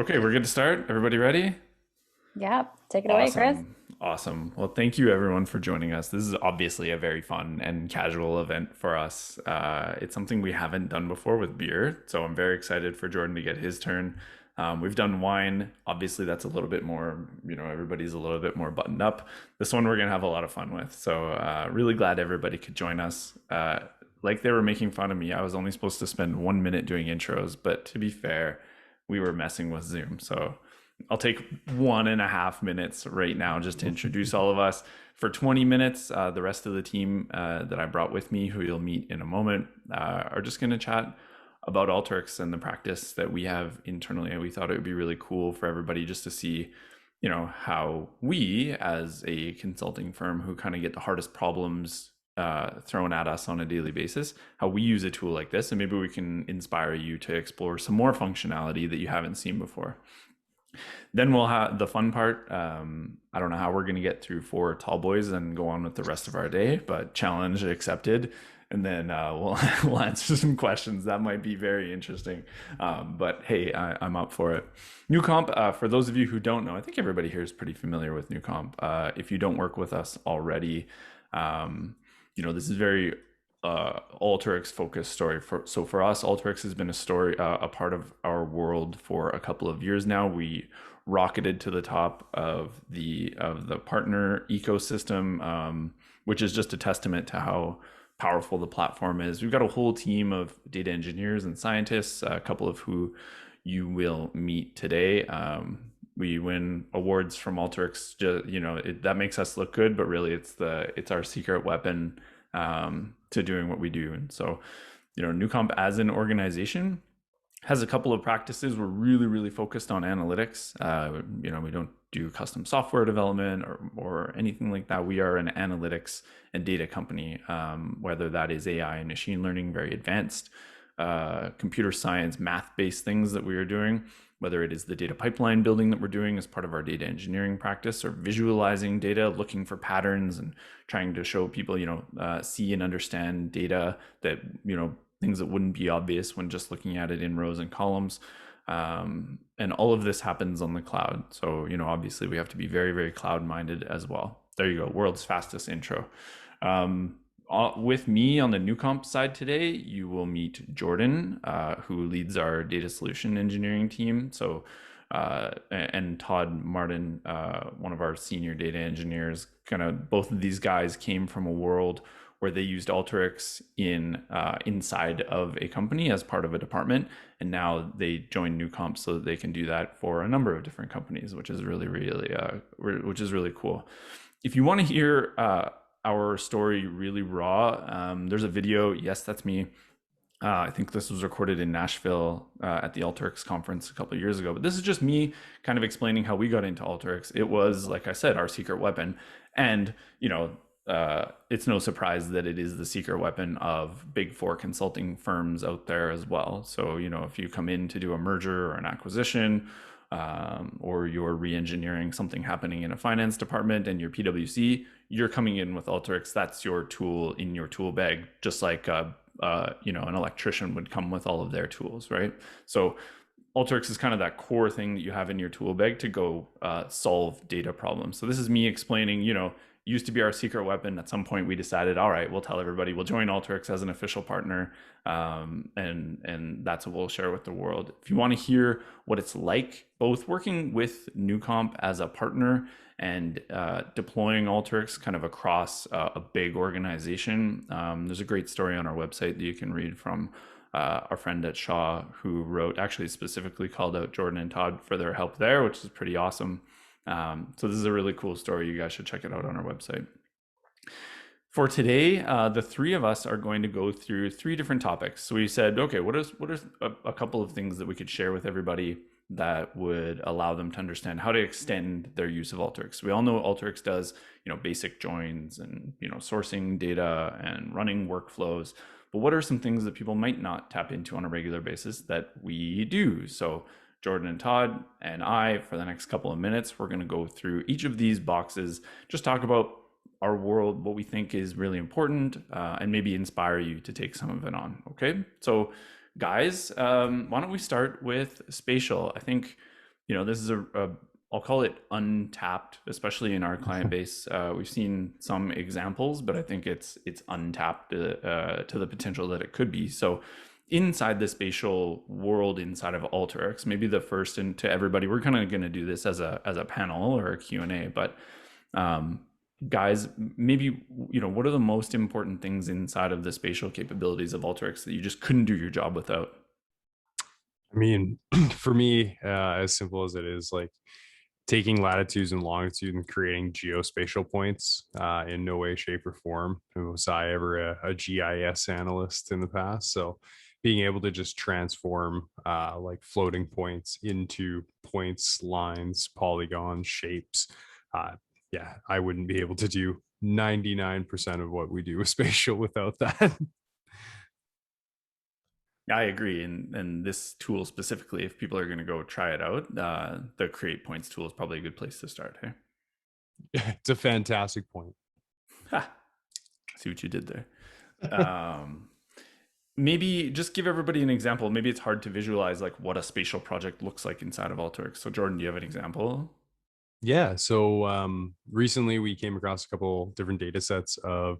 Okay, we're good to start. Everybody ready? Yeah, take it away, Chris. Awesome. Awesome. Well, thank you everyone for joining us. This is obviously a very fun and casual event for us. It's something we haven't done before with beer, so I'm very excited for Jordan to get his turn. We've done wine. Obviously, that's a little bit more, everybody's a little bit more buttoned up. This one we're going to have a lot of fun with. So, really glad everybody could join us. Like they were making fun of me, I was only supposed to spend 1 minute doing intros, but to be fair, we were messing with Zoom. So, I'll take 1.5 minutes right now just to introduce all of us. For 20 minutes, the rest of the team that I brought with me, who you'll meet in a moment, are just going to chat about Alteryx and the practice that we have internally. And we thought it would be really cool for everybody just to see, how we, as a consulting firm who kind of get the hardest problems thrown at us on a daily basis, how we use a tool like this. And maybe we can inspire you to explore some more functionality that you haven't seen before. Then we'll have the fun part. I don't know how we're going to get through four tall boys and go on with the rest of our day, but challenge accepted. And then we'll answer some questions that might be very interesting. But hey, I'm up for it. Newcomp, for those of you who don't know, I think everybody here is pretty familiar with Newcomp. If you don't work with us already, this is very Alteryx focused story. So for us, Alteryx has been a part of our world for a couple of years now. We rocketed to the top of the partner ecosystem, which is just a testament to how powerful the platform is. We've got a whole team of data engineers and scientists, a couple of who you will meet today. We win awards from Alteryx. That makes us look good, but really it's our secret weapon to doing what we do. And so, Newcomp as an organization has a couple of practices. We're really, really focused on analytics. We don't do custom software development or anything like that. We are an analytics and data company, whether that is AI and machine learning, very advanced, computer science, math-based things that we are doing, whether it is the data pipeline building that we're doing as part of our data engineering practice, or visualizing data, looking for patterns and trying to show people, see and understand data that, things that wouldn't be obvious when just looking at it in rows and columns. And all of this happens on the cloud. So, obviously we have to be very, very cloud minded as well. There you go. World's fastest intro. With me on the Newcomp side today, you will meet Jordan, who leads our data solution engineering team. So, and Todd Martin, one of our senior data engineers. Kind of both of these guys came from a world where they used Alteryx inside of a company as part of a department, and now they joined Newcomp so that they can do that for a number of different companies, which is really cool. If you want to hear our story really raw, there's a video. Yes, that's me. I think this was recorded in Nashville at the Alteryx conference a couple of years ago. But this is just me kind of explaining how we got into Alteryx. It was, like I said, our secret weapon. And, it's no surprise that it is the secret weapon of big four consulting firms out there as well. So, if you come in to do a merger or an acquisition, or you're re-engineering something happening in a finance department and you're PwC, you're coming in with Alteryx. That's your tool in your tool bag, just like an electrician would come with all of their tools, right? So Alteryx is kind of that core thing that you have in your tool bag to go solve data problems. So this is me explaining, used to be our secret weapon. At some point we decided, all right, we'll tell everybody, we'll join Alteryx as an official partner. And that's what we'll share with the world. If you want to hear what it's like, both working with Newcomp as a partner and deploying Alteryx kind of across a big organization, there's a great story on our website that you can read from our friend at Shaw, who wrote, actually specifically called out Jordan and Todd for their help there, which is pretty awesome. So this is a really cool story. You guys should check it out on our website. For today, the three of us are going to go through three different topics. So we said, okay, what are a couple of things that we could share with everybody that would allow them to understand how to extend their use of Alteryx. We all know Alteryx does, basic joins and, sourcing data and running workflows. But what are some things that people might not tap into on a regular basis that we do? So Jordan and Todd and I, for the next couple of minutes, we're going to go through each of these boxes, just talk about our world, what we think is really important, and maybe inspire you to take some of it on. Okay, so guys, why don't we start with spatial? I think this is I'll call it untapped, especially in our client base. We've seen some examples, but I think it's untapped to the potential that it could be. So inside the spatial world, inside of Alteryx, maybe the first, and to everybody, we're kind of going to do this as a panel or a Q&A, but um, guys, maybe, what are the most important things inside of the spatial capabilities of Alteryx that you just couldn't do your job without? I mean, for me, as simple as it is, like taking latitudes and longitude and creating geospatial points in no way, shape, or form. Was I ever a GIS analyst in the past? So being able to just transform like floating points into points, lines, polygons, shapes. Uh, yeah, I wouldn't be able to do 99% of what we do with spatial without that. I agree, and this tool specifically, if people are going to go try it out, the Create Points tool is probably a good place to start. Hey, It's a fantastic point. ha, see what you did there. Maybe just give everybody an example. Maybe it's hard to visualize like what a spatial project looks like inside of Alteryx. So Jordan, do you have an example? Yeah. So recently we came across a couple different data sets of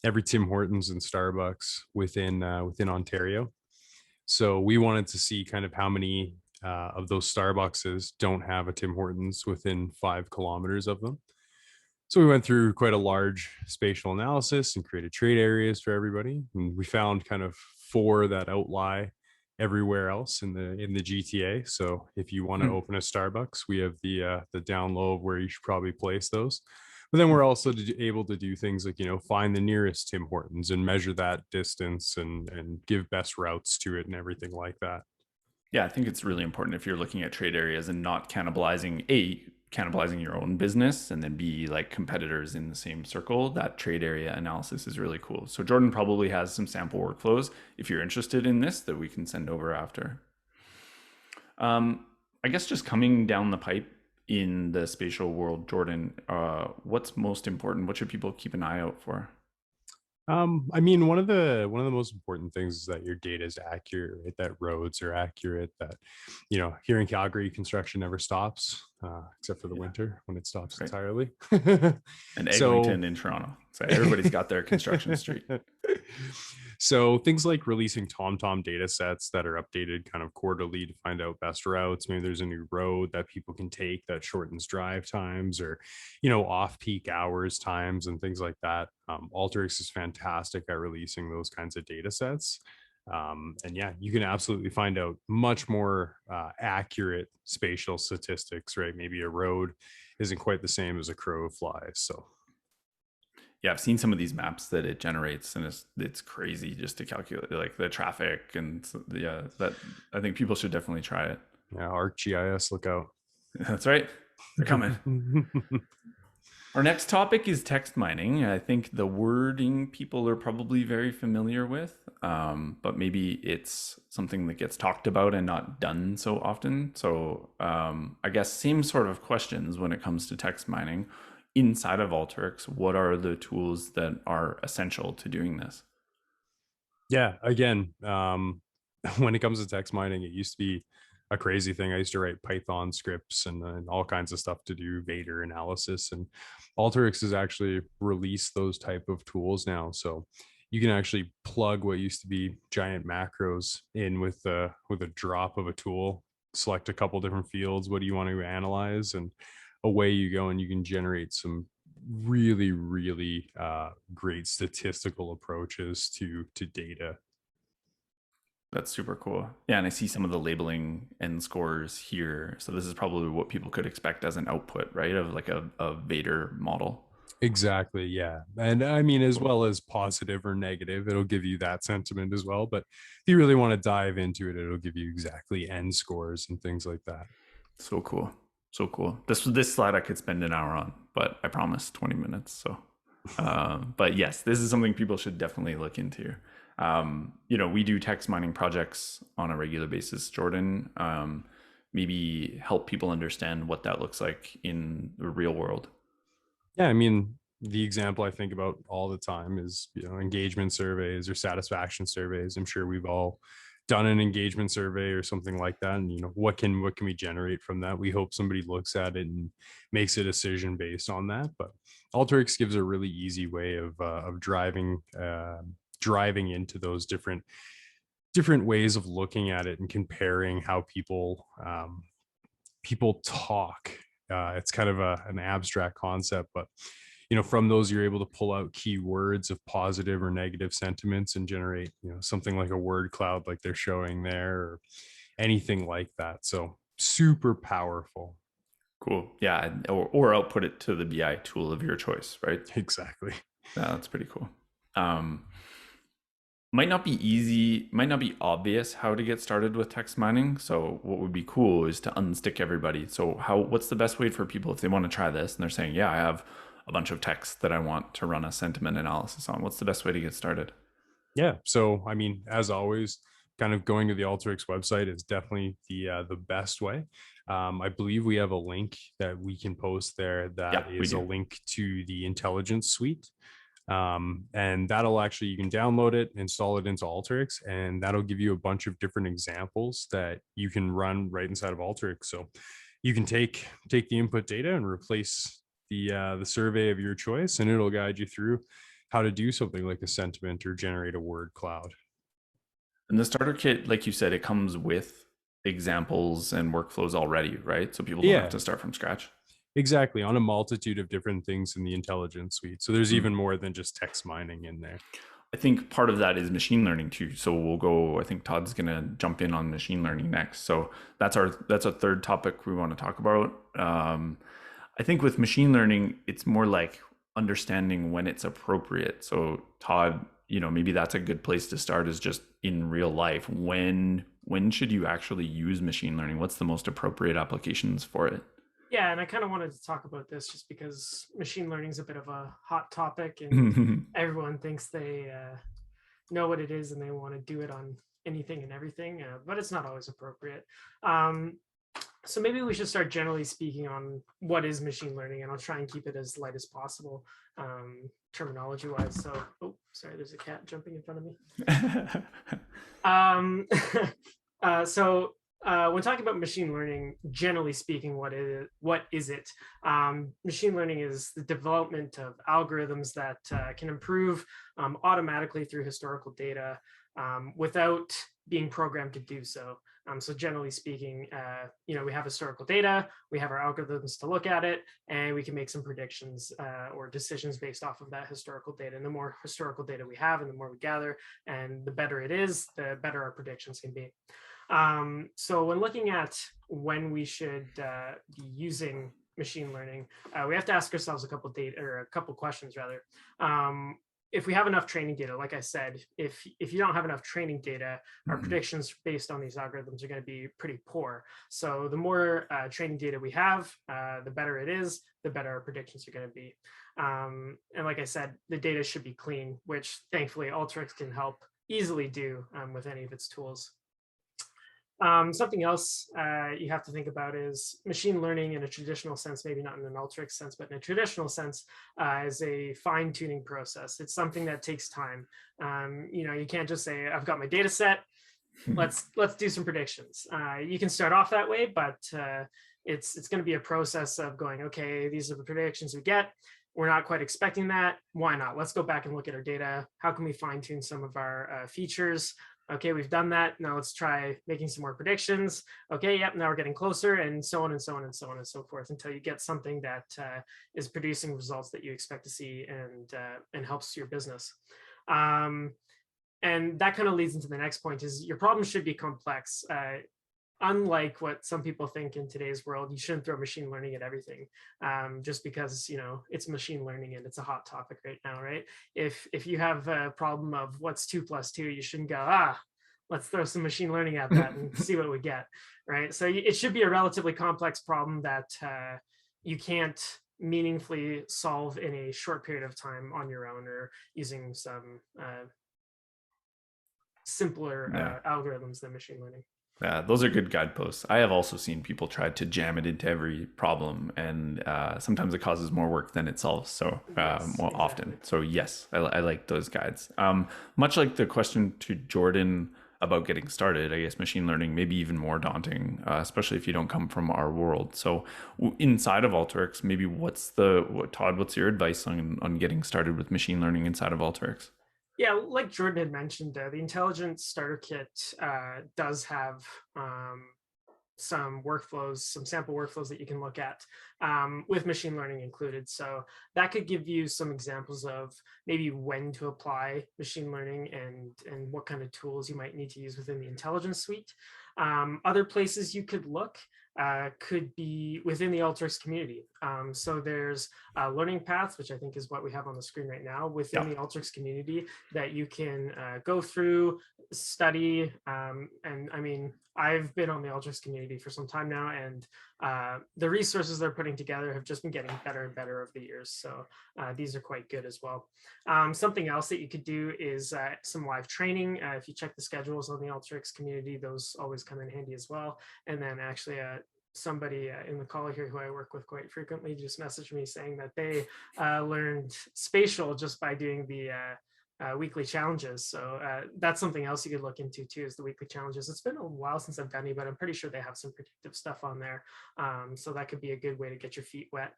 every Tim Hortons and Starbucks within Ontario. So we wanted to see kind of how many of those Starbuckses don't have a Tim Hortons within 5 kilometers of them. So we went through quite a large spatial analysis and created trade areas for everybody. And we found kind of four that outlie everywhere else in the GTA. So if you want to Hmm. open a Starbucks, we have the down low of where you should probably place those. But then we're also able to do things like, find the nearest Tim Hortons and measure that distance and give best routes to it and everything like that. Yeah, I think it's really important if you're looking at trade areas and not cannibalizing your own business, and then B, like competitors in the same circle. That trade area analysis is really cool. So Jordan probably has some sample workflows if you're interested in this that we can send over after. I guess just coming down the pipe in the spatial world, Jordan, what's most important? What should people keep an eye out for? I mean, one of the most important things is that your data is accurate, right? That roads are accurate. That, here in Calgary, construction never stops, except for the Yeah, winter when it stops right. entirely. And So Eglinton in Toronto. So everybody's got their construction street. so things like releasing TomTom data sets that are updated kind of quarterly to find out best routes. Maybe there's a new road that people can take that shortens drive times, or off peak hours times and things like that. Alteryx is fantastic at releasing those kinds of data sets. And yeah, you can absolutely find out much more accurate spatial statistics, right? Maybe a road isn't quite the same as a crow flies. So Yeah, I've seen some of these maps that it generates, and it's crazy just to calculate like the traffic, and yeah, that I think people should definitely try it. yeah, ArcGIS, look out. That's right, they're coming. Our next topic is text mining. I think the wording people are probably very familiar with, but maybe it's something that gets talked about and not done so often. So I guess same sort of questions when it comes to text mining. Inside of Alteryx, what are the tools that are essential to doing this? Yeah, again, when it comes to text mining, it used to be a crazy thing. I used to write Python scripts and all kinds of stuff to do Vader analysis, and Alteryx has actually released those type of tools now. So you can actually plug what used to be giant macros in with a drop of a tool, select a couple different fields. What do you want to analyze? And away you go, and you can generate some really great statistical approaches to data. That's super cool. Yeah, and I see some of the labeling and scores here. So this is probably what people could expect as an output, right? Of like a Vader model. Exactly, yeah. And I mean, as Cool. well as positive or negative, it'll give you that sentiment as well. But if you really want to dive into it, it'll give you exactly end scores and things like that. So cool. So cool. This slide I could spend an hour on, but I promise 20 minutes. So but yes, this is something people should definitely look into. We do text mining projects on a regular basis, Jordan. Maybe help people understand what that looks like in the real world. Yeah, I mean, the example I think about all the time is engagement surveys or satisfaction surveys. I'm sure we've all done an engagement survey or something like that, and what can we generate from that. We hope somebody looks at it and makes a decision based on that. But Alteryx gives a really easy way of driving into those different ways of looking at it and comparing how people talk. It's kind of an abstract concept, but from those you're able to pull out keywords of positive or negative sentiments and generate something like a word cloud like they're showing there, or anything like that. So super powerful. Cool. Yeah. Or output it to the BI tool of your choice, right? Exactly. Yeah, that's pretty cool. Might not be easy, might not be obvious how to get started with text mining. So what would be cool is to unstick everybody. So what's the best way for people if they want to try this and they're saying, yeah, I have a bunch of text that I want to run a sentiment analysis on. What's the best way to get started? Yeah. So, I mean, as always, kind of going to the Alteryx website is definitely the best way. I believe we have a link that we can post there that is a link to the intelligence suite. And that'll actually, you can download it, install it into Alteryx, and that'll give you a bunch of different examples that you can run right inside of Alteryx. So you can take the input data and replace the survey of your choice, and it'll guide you through how to do something like a sentiment or generate a word cloud. And the starter kit, like you said, it comes with examples and workflows already, right? So people don't have to start from scratch. Exactly, on a multitude of different things in the intelligence suite. So there's even more than just text mining in there. I think part of that is machine learning too. So we'll go, I think Todd's going to jump in on machine learning next. So that's a third topic we want to talk about. I think with machine learning, it's more like understanding when it's appropriate. So Todd, maybe that's a good place to start, is just in real life. When should you actually use machine learning? What's the most appropriate applications for it? Yeah, and I kind of wanted to talk about this just because machine learning is a bit of a hot topic, and everyone thinks they know what it is and they want to do it on anything and everything, but it's not always appropriate. So maybe we should start generally speaking on what is machine learning, and I'll try and keep it as light as possible, terminology-wise. So, oh, sorry, there's a cat jumping in front of me. When talking about machine learning, generally speaking, what is it? Machine learning is the development of algorithms that can improve automatically through historical data without being programmed to do so. So generally speaking, we have historical data, we have our algorithms to look at it, and we can make some predictions or decisions based off of that historical data. And the more historical data we have and the more we gather, and the better it is, the better our predictions can be. So when looking at when we should be using machine learning, we have to ask ourselves a couple questions rather. If we have enough training data, like I said, if you don't have enough training data, our predictions based on these algorithms are going to be pretty poor. So the more training data we have, the better it is, the better our predictions are going to be. And like I said, the data should be clean, which thankfully Alteryx can help easily do with any of its tools. Something else you have to think about is machine learning in a traditional sense, maybe not in an Alteryx sense, but in a traditional sense, is a fine-tuning process. It's something that takes time. You can't just say, I've got my data set, let's do some predictions. You can start off that way, but it's going to be a process of going, okay, these are the predictions we get. We're not quite expecting that. Why not? Let's go back and look at our data. How can we fine-tune some of our features? Okay, we've done that. Now let's try making some more predictions. Okay, yep, now we're getting closer, and so on and so on and so on and so forth until you get something that is producing results that you expect to see and helps your business. And that kind of leads into the next point: is your problem should be complex. Unlike what some people think in today's world, you shouldn't throw machine learning at everything just because it's machine learning and it's a hot topic right now, right? If you have a problem of what's 2 + 2, you shouldn't go, let's throw some machine learning at that and see what we get, right? So it should be a relatively complex problem that you can't meaningfully solve in a short period of time on your own or using some simpler algorithms than machine learning. Yeah, those are good guideposts. I have also seen people try to jam it into every problem, and sometimes it causes more work than it solves. So often. So yes, I like those guides. Much like the question to Jordan about getting started. I guess machine learning may be even more daunting, especially if you don't come from our world. So inside of Alteryx, maybe Todd, what's your advice on getting started with machine learning inside of Alteryx? Yeah, like Jordan had mentioned, the Intelligence Starter Kit does have some workflows, some sample workflows that you can look at with machine learning included. So that could give you some examples of maybe when to apply machine learning and what kind of tools you might need to use within the intelligence suite. Other places you could look could be within the Alteryx community. So there's learning paths, which I think is what we have on the screen right now within the Alteryx community that you can go through, study. And I mean, I've been on the Alteryx community for some time now, and the resources they're putting together have just been getting better and better over the years. So these are quite good as well. Something else that you could do is some live training. If you check the schedules on the Alteryx community, those always come in handy as well. And then actually somebody in the call here who I work with quite frequently just messaged me saying that they learned spatial just by doing the weekly challenges. So that's something else you could look into too, is the weekly challenges. It's been a while since I've done any, but I'm pretty sure they have some predictive stuff on there. So that could be a good way to get your feet wet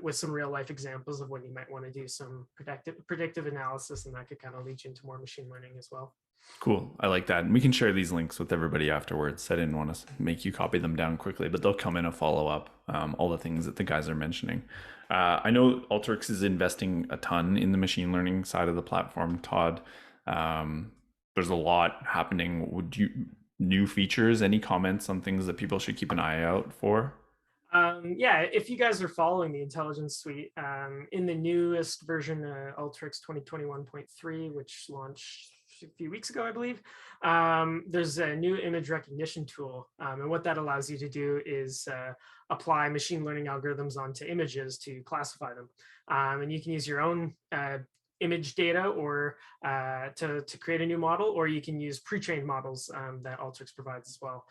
with some real life examples of when you might want to do some predictive analysis, and that could kind of lead you into more machine learning as well. Cool. I like that. And we can share these links with everybody afterwards. I didn't want to make you copy them down quickly, but they'll come in a follow-up, all the things that the guys are mentioning. I know Alteryx is investing a ton in the machine learning side of the platform, Todd. There's a lot happening. New features, any comments on things that people should keep an eye out for? Yeah, if you guys are following the intelligence suite, in the newest version, Alteryx 2021.3, which launched a few weeks ago, I believe, there's a new image recognition tool. And what that allows you to do is apply machine learning algorithms onto images to classify them. And you can use your own image data or to create a new model, or you can use pre-trained models that Alteryx provides as well.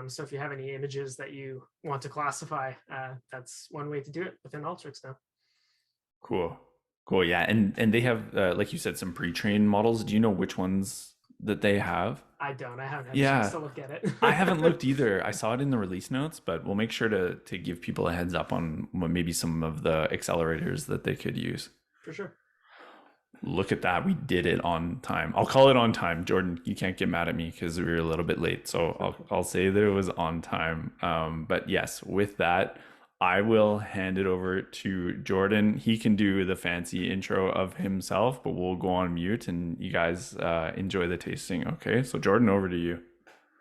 So if you have any images that you want to classify, that's one way to do it within Alteryx now. Cool. Yeah. And they have, like you said, some pre-trained models. Do you know which ones that they have? I don't. I haven't had a chance to look at it. I haven't looked either. I saw it in the release notes, but we'll make sure to give people a heads up on maybe some of the accelerators that they could use. For sure. Look at that. We did it on time. I'll call it on time. Jordan, you can't get mad at me because we were a little bit late. So I'll say that it was on time. But yes, with that, I will hand it over to Jordan. He can do the fancy intro of himself, but we'll go on mute and you guys enjoy the tasting. Okay, so Jordan, over to you.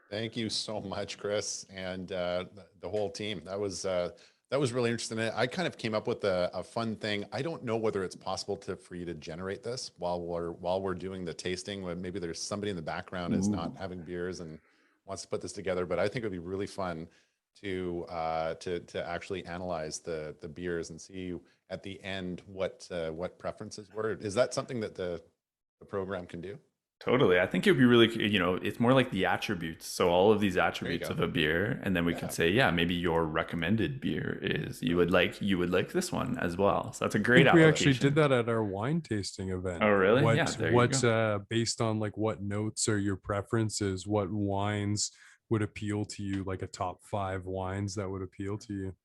Thank you so much, Chris, and the whole team. That was really interesting. I kind of came up with a fun thing. I don't know whether it's possible for you to generate this while we're doing the tasting. Maybe there's somebody in the background is not having beers and wants to put this together. But I think it would be really fun to actually analyze the beers and see at the end what preferences were. Is that something that the program can do? Totally. I think it would be really, it's more like the attributes. So all of these attributes of a beer, and then we could say, yeah, maybe your recommended beer is you would like this one as well. So that's a great application. We actually did that at our wine tasting event. Oh, really? What's based on like what notes are your preferences? What wines would appeal to you? Like a top 5 wines that would appeal to you?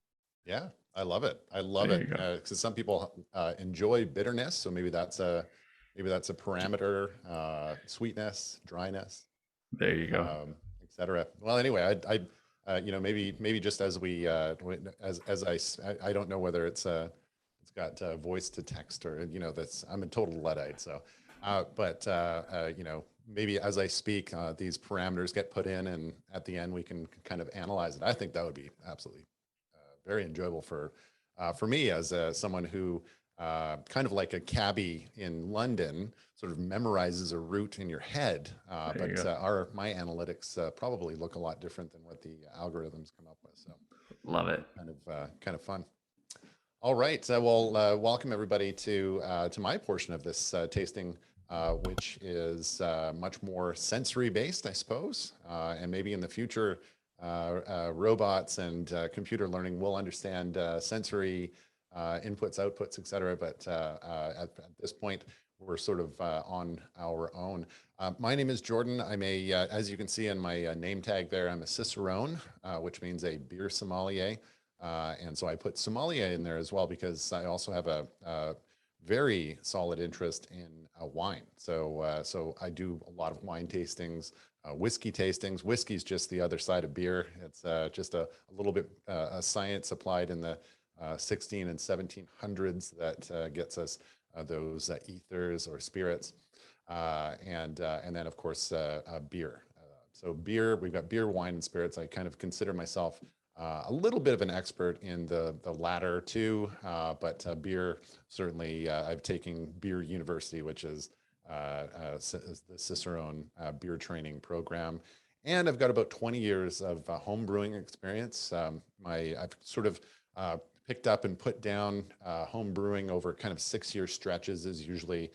Yeah, I love it. I love it because some people enjoy bitterness, so maybe that's a parameter, sweetness, dryness. There you go. Etc. Well, anyway, I maybe just as I don't know whether it's got voice to text or I'm a total Luddite, so maybe as I speak, these parameters get put in, and at the end we can kind of analyze it. I think that would be absolutely very enjoyable for me as someone who. Kind of like a cabbie in London, sort of memorizes a route in your head. But my analytics probably look a lot different than what the algorithms come up with. So love it. Kind of fun. All right. Well, welcome everybody to my portion of this tasting, which is much more sensory based, I suppose. And maybe in the future, robots and computer learning will understand sensory inputs, outputs, etc. But at this point, we're sort of on our own. My name is Jordan. I'm as you can see in my name tag there, I'm a Cicerone, which means a beer sommelier. And so I put sommelier in there as well because I also have a very solid interest in wine. So I do a lot of wine tastings, whiskey tastings. Whiskey's just the other side of beer. It's just a little bit science applied in the 16 and 1700s that gets us those ethers or spirits, and then of course beer. So beer, we've got beer, wine, and spirits. I kind of consider myself a little bit of an expert in the latter two, but beer, certainly I've taken Beer University, which is the Cicerone beer training program. And I've got about 20 years of home brewing experience. I've sort of picked up and put down home brewing over kind of 6-year stretches is usually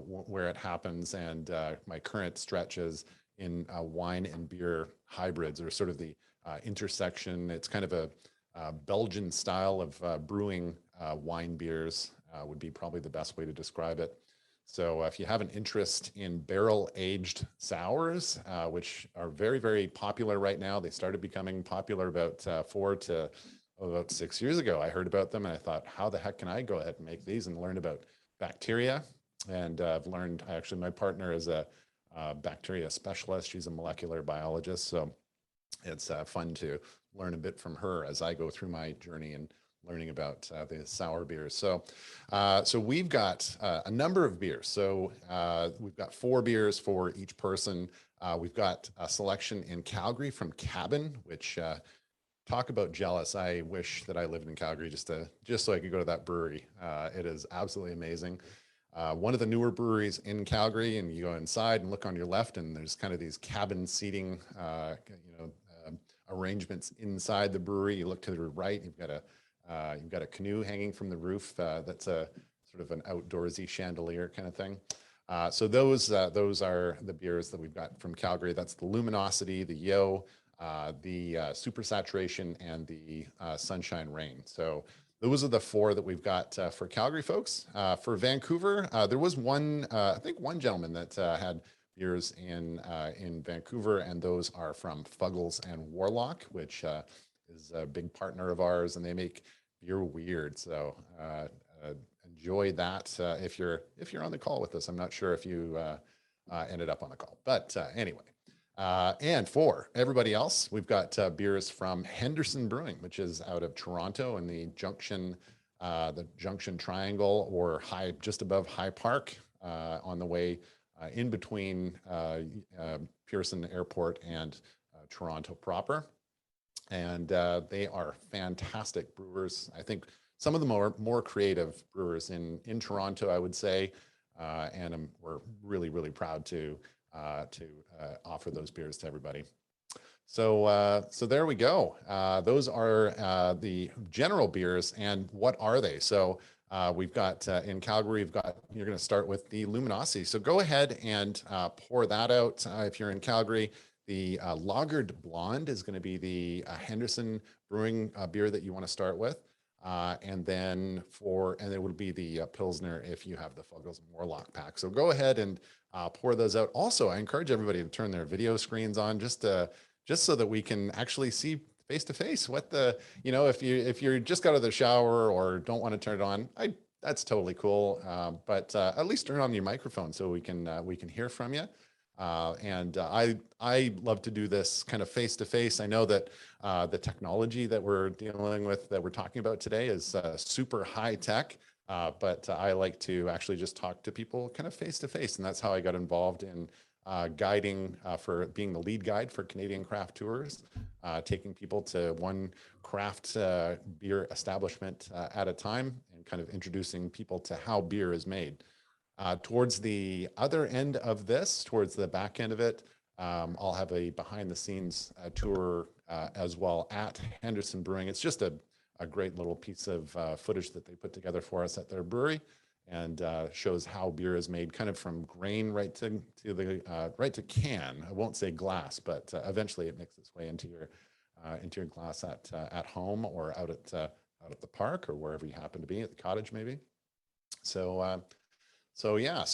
where it happens. And my current stretch is in wine and beer hybrids, or sort of the intersection. It's kind of a Belgian style of brewing wine beers would be probably the best way to describe it. So if you have an interest in barrel-aged sours, which are very, very popular right now, they started becoming popular about 6 years ago. I heard about them and I thought, how the heck can I go ahead and make these, and learn about bacteria? And I've learned, actually, my partner is a bacteria specialist. She's a molecular biologist. So it's fun to learn a bit from her as I go through my journey and learning about the sour beers. So we've got a number of beers. So we've got 4 beers for each person. We've got a selection in Calgary from Cabin, which talk about jealous. I wish that I lived in Calgary just so I could go to that brewery. It is absolutely amazing. One of the newer breweries in Calgary, and you go inside and look on your left, and there's kind of these cabin seating, arrangements inside the brewery. You look to the right, you've got a canoe hanging from the roof. That's a sort of an outdoorsy chandelier kind of thing. So those are the beers that we've got from Calgary. That's the Luminosity, the Yo, the Super Saturation, and the Sunshine Rain. So those are the 4 that we've got for Calgary folks. For Vancouver, there was I think one gentleman that had beers in Vancouver, and those are from Fuggles and Warlock, which is a big partner of ours, and they make beer weird. So enjoy that if you're on the call with us. I'm not sure if you ended up on the call, but anyway. And for everybody else, we've got beers from Henderson Brewing, which is out of Toronto in the Junction Triangle, or just above High Park, on the way in between Pearson Airport and Toronto proper. And they are fantastic brewers. I think some of the more creative brewers in Toronto, I would say, and we're really, really proud to offer those beers to everybody. So there we go. Those are the general beers. And what are they? So we've got in Calgary, you're going to start with the Luminosity. So go ahead and pour that out. If you're in Calgary, the Lagered Blonde is going to be the Henderson Brewing beer that you want to start with. And then it would be the Pilsner if you have the Fuggles and Warlock pack. So go ahead and pour those out. Also, I encourage everybody to turn their video screens on just so that we can actually see face to face what if you're just got out of the shower or don't want to turn it on, that's totally cool. But at least turn on your microphone so we can hear from you. And I love to do this kind of face to face. I know that the technology that we're dealing with, that we're talking about today, is super high tech. But I like to actually just talk to people kind of face to face. And that's how I got involved in guiding, for being the lead guide for Canadian craft tours, taking people to one craft beer establishment at a time, and kind of introducing people to how beer is made. Towards the other end of this, towards the back end of it, I'll have a behind the scenes tour as well at Henderson Brewing. It's just a great little piece of footage that they put together for us at their brewery, and shows how beer is made, kind of from grain right to can. I won't say glass, but eventually it makes its way into your glass at home, or out at the park, or wherever you happen to be, at the cottage maybe. So So yeah,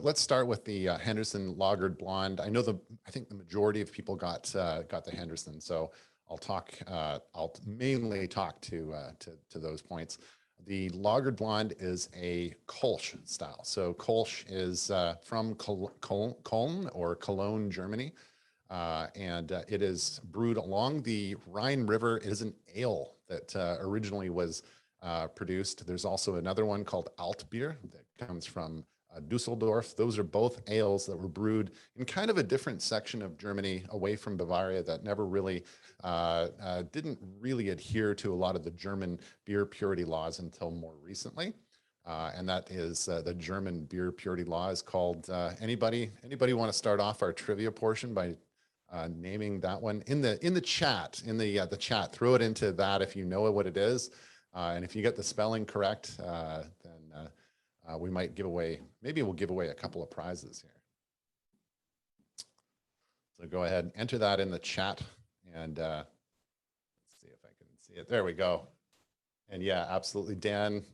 let's start with the Henderson Lagered Blonde. I think the majority of people got the Henderson. So I'll mainly talk to those points. The Lagered Blonde is a Kolsch style. So Kolsch is from Cologne or Cologne, Germany. And it is brewed along the Rhine River. It is an ale that originally was produced. There's also another one called Altbier that comes from Dusseldorf. Those are both ales that were brewed in kind of a different section of Germany away from Bavaria that never really didn't really adhere to a lot of the German beer purity laws until more recently. And that is the German beer purity law is called, anybody want to start off our trivia portion by naming that one in the chat, the chat, throw it into that if you know what it is. And if you get the spelling correct, then we might maybe we'll give away a couple of prizes here. So go ahead, enter that in the chat, and let's see if I can see it. There we go. And yeah, absolutely, Dan.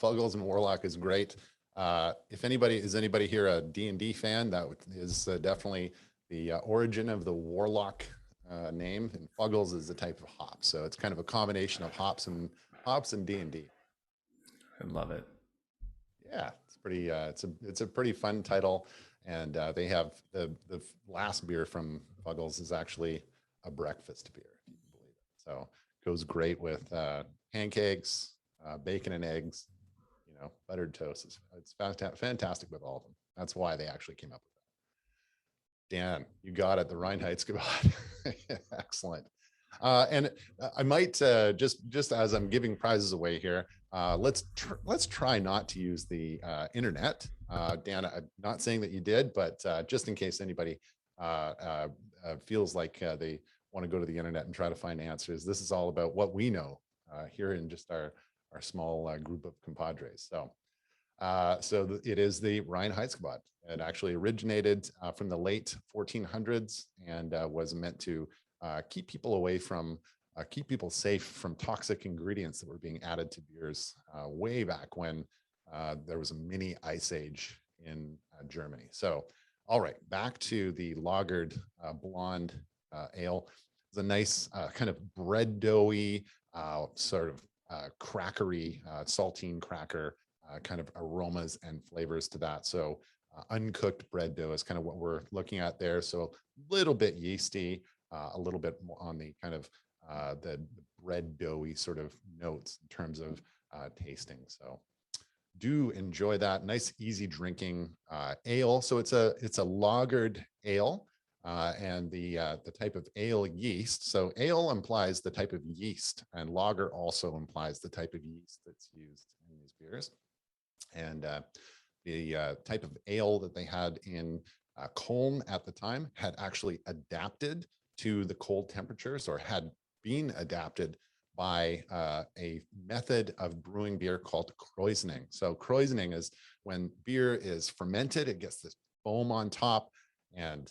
Fuggles and Warlock is great. If anybody here a D&D fan, that is definitely the origin of the Warlock name, and Fuggles is the type of hop. So it's kind of a combination of hops and D&D. I love it. Yeah, it's pretty. It's a pretty fun title, and they have the last beer from Fuggles is actually a breakfast beer, if you can believe it. So it goes great with pancakes, bacon and eggs, buttered toast. It's fantastic with all of them. That's why they actually came up with that. Dan, you got it. The Reinheitsgebot. Excellent. And I might just as I'm giving prizes away here, let's try not to use the internet. Dan, I'm not saying that you did, but just in case anybody feels like they want to go to the internet and try to find answers, this is all about what we know here in just our small group of compadres. So it is the Reinheitsgebot. It actually originated from the late 1400s and was meant to keep people safe from toxic ingredients that were being added to beers way back when there was a mini ice age in Germany. So, all right, back to the lagered blonde ale. It's a nice kind of bread doughy, sort of crackery, saltine cracker kind of aromas and flavors to that. So uncooked bread dough is kind of what we're looking at there. So a little bit yeasty, a little bit more on the kind of the bread doughy sort of notes in terms of tasting. So do enjoy that. Nice, easy drinking ale. So it's a lagered ale. And the type of ale yeast. So ale implies the type of yeast, and lager also implies the type of yeast that's used in these beers. And the type of ale that they had in Cologne at the time had actually adapted to the cold temperatures, or had been adapted by a method of brewing beer called krausening. So krausening is when beer is fermented, it gets this foam on top, and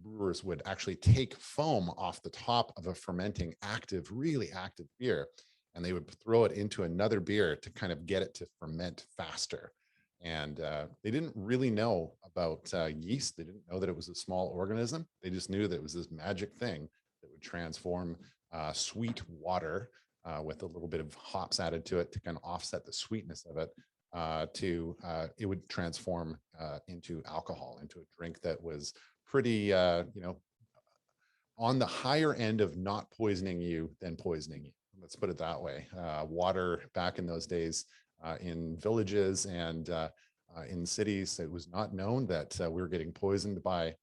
brewers would actually take foam off the top of a fermenting really active beer, and they would throw it into another beer to kind of get it to ferment faster. And they didn't really know about yeast. They didn't know that it was a small organism. They just knew that it was this magic thing that would transform sweet water with a little bit of hops added to it to kind of offset the sweetness of it. It would transform into alcohol, into a drink that was pretty, on the higher end of not poisoning you than poisoning you. Let's put it that way. Water back in those days in villages and in cities, it was not known that we were getting poisoned by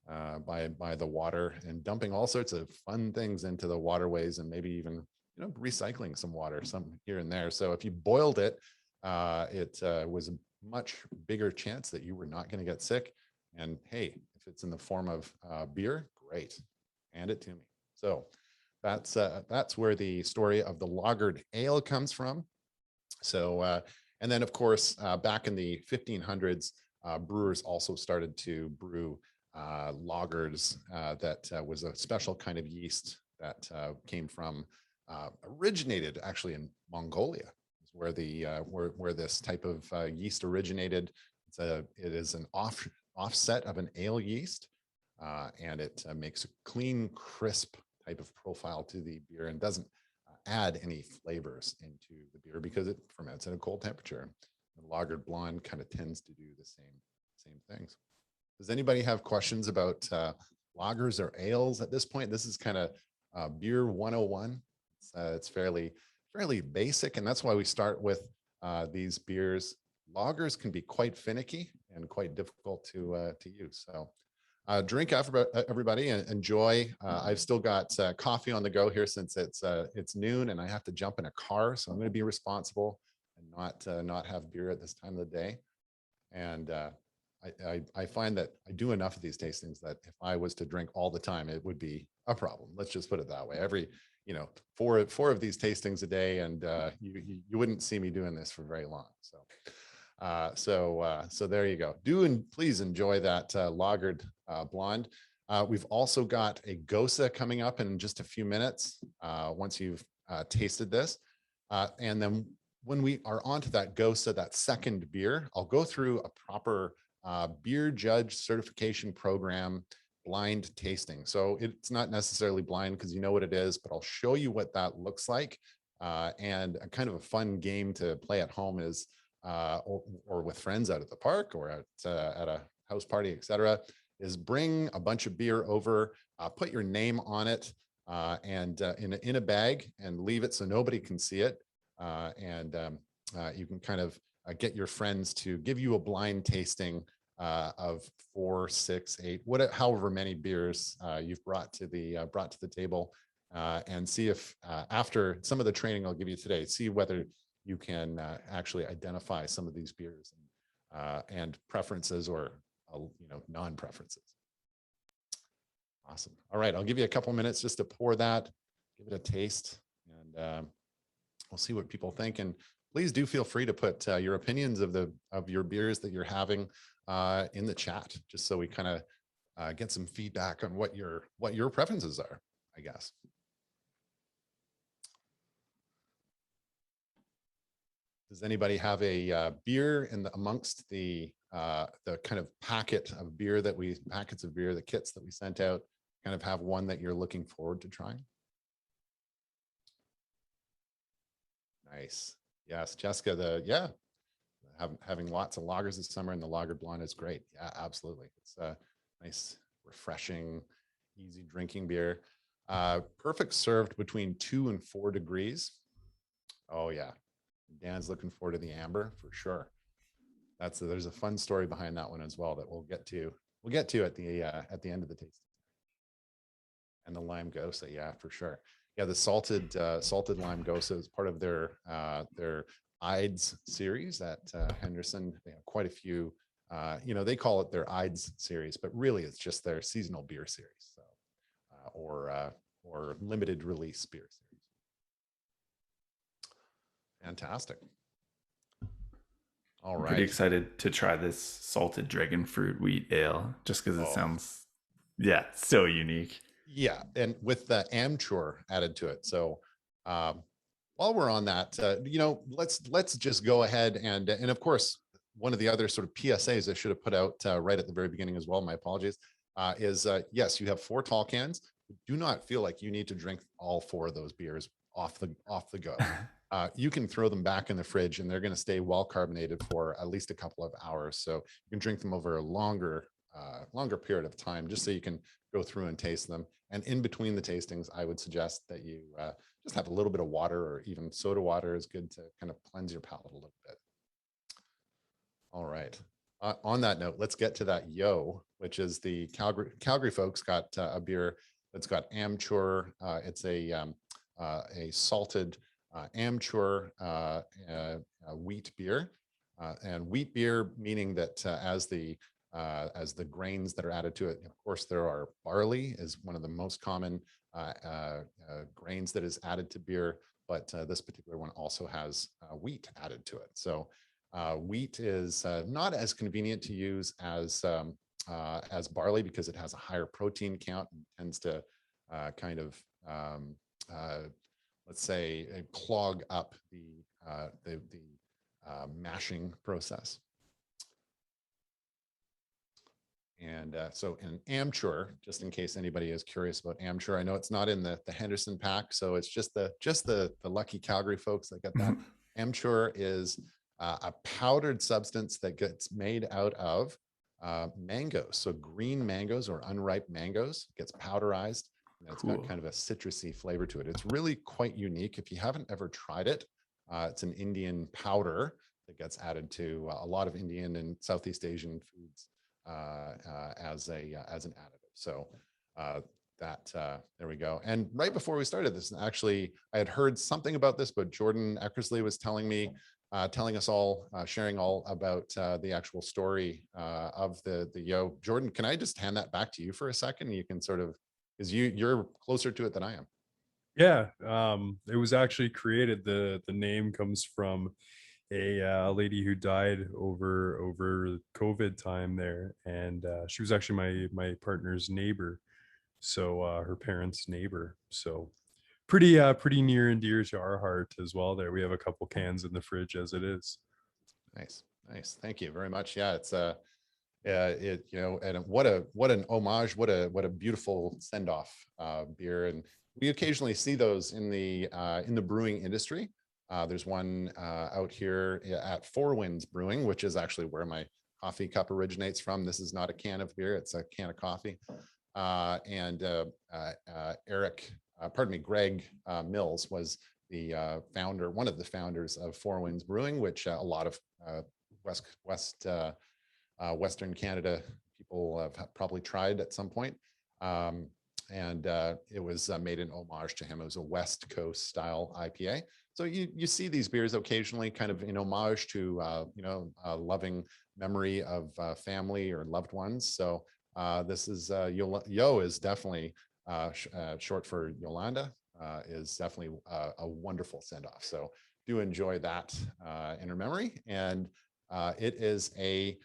the water, and dumping all sorts of fun things into the waterways, and maybe even recycling some water, some here and there. So if you boiled it, it was a much bigger chance that you were not going to get sick. And hey, if it's in the form of beer, great, hand it to me. So that's where the story of the lagered ale comes from. So and then of course back in the 1500s, brewers also started to brew lagers that was a special kind of yeast that came from originated actually in Mongolia, where the where this type of yeast originated. it is an offset of an ale yeast, and it makes a clean, crisp type of profile to the beer and doesn't add any flavors into the beer because it ferments at a cold temperature. The lagered blonde kind of tends to do the same things. Does anybody have questions about lagers or ales at this point? This is kind of beer 101. It's fairly basic, and that's why we start with these beers. Lagers can be quite finicky and quite difficult to use. So drink everybody and enjoy. I've still got coffee on the go here since it's noon and I have to jump in a car. So I'm going to be responsible and not have beer at this time of the day. And I find that I do enough of these tastings that if I was to drink all the time, it would be a problem. Let's just put it that way. Every, four of these tastings a day, and you wouldn't see me doing this for very long. So there you go. Please enjoy that lagered blonde. We've also got a Gosa coming up in just a few minutes once you've tasted this. And then when we are onto that Gosa, that second beer, I'll go through a proper beer judge certification program blind tasting. So it's not necessarily blind because you know what it is, but I'll show you what that looks like. And a kind of a fun game to play at home is or with friends out at the park or at a house party, etc., is bring a bunch of beer over, put your name on it, and in a bag and leave it so nobody can see it. And you can kind of get your friends to give you a blind tasting of 4, 6, 8, however many beers you've brought to the table, and see if after some of the training I'll give you today, see whether you can actually identify some of these beers and preferences or non-preferences. Awesome. All right, I'll give you a couple minutes just to pour that, give it a taste, and we'll see what people think. And please do feel free to put your opinions of your beers that you're having in the chat, just so we kind of get some feedback on what your preferences are, I guess. Does anybody have a beer amongst the kind of packets of beer, the kits that we sent out, kind of have one that you're looking forward to trying? Nice. Yes, Jessica, having lots of lagers this summer, and the lager blonde is great. Yeah, absolutely. It's a nice, refreshing, easy drinking beer. Perfect served between 2 and 4 degrees. Oh yeah. Dan's looking forward to the amber for sure. There's a fun story behind that one as well that we'll get to at the end of the tasting. And the lime Gosa, yeah, for sure. Yeah, the salted lime Gosa is part of their Ides series at Henderson. They have quite a few. They call it their Ides series, but really it's just their seasonal beer series, so or limited release beer series. Fantastic. All right. Pretty excited to try this salted dragon fruit wheat ale, just because it sounds, so unique. Yeah, and with the Amchur added to it. So while we're on that, let's just go ahead and of course, one of the other sort of PSAs I should have put out right at the very beginning as well, my apologies, is yes, you have 4 tall cans. Do not feel like you need to drink all 4 of those beers off the go. You can throw them back in the fridge and they're going to stay well carbonated for at least a couple of hours. So you can drink them over a longer period of time, just so you can go through and taste them. And in between the tastings, I would suggest that you just have a little bit of water, or even soda water is good to kind of cleanse your palate a little bit. All right. On that note, let's get to that which is the Calgary folks got a beer that's got Amchur. It's a salted Amchur wheat beer, and wheat beer meaning that as the grains that are added to it, of course, there are barley is one of the most common grains that is added to beer, but this particular one also has wheat added to it. So wheat is not as convenient to use as barley because it has a higher protein count and tends to kind of let's say clog up the mashing process. And so in Amchur, just in case anybody is curious about Amchur, I know it's not in the Henderson pack, so it's just the lucky Calgary folks that get that. Amchur is a powdered substance that gets made out of mangoes. So green mangoes or unripe mangoes gets powderized. And it's got kind of a citrusy flavor to it. It's really quite unique. If you haven't ever tried it, it's an Indian powder that gets added to a lot of Indian and Southeast Asian foods as an additive. So there we go. And right before we started this, actually, I had heard something about this, but Jordan Eckersley was telling me, telling us all, sharing all about the actual story of the Yo. Jordan, can I just hand that back to you for a second? You can sort of, because you're closer to it than I am. Yeah, it was actually created. The name comes from a lady who died over COVID time there, and she was actually my partner's neighbor, so her parents' neighbor. So pretty near and dear to our heart as well. There, we have a couple cans in the fridge as it is. Nice. Thank you very much. Yeah, it's and what an homage, what a beautiful send-off beer. And we occasionally see those in the brewing industry. There's one out here at Four Winds Brewing, which is actually where my coffee cup originates from. This is not a can of beer, it's a can of coffee. Greg Mills was the founder, one of the founders of Four Winds Brewing, which a lot of Western Canada people have probably tried at some point. It was made in homage to him. It was a West Coast style IPA. So you see these beers occasionally kind of in homage to, a loving memory of family or loved ones. So this is Yo is definitely short for Yolanda, is definitely a wonderful send off. So do enjoy that in her memory. And it is a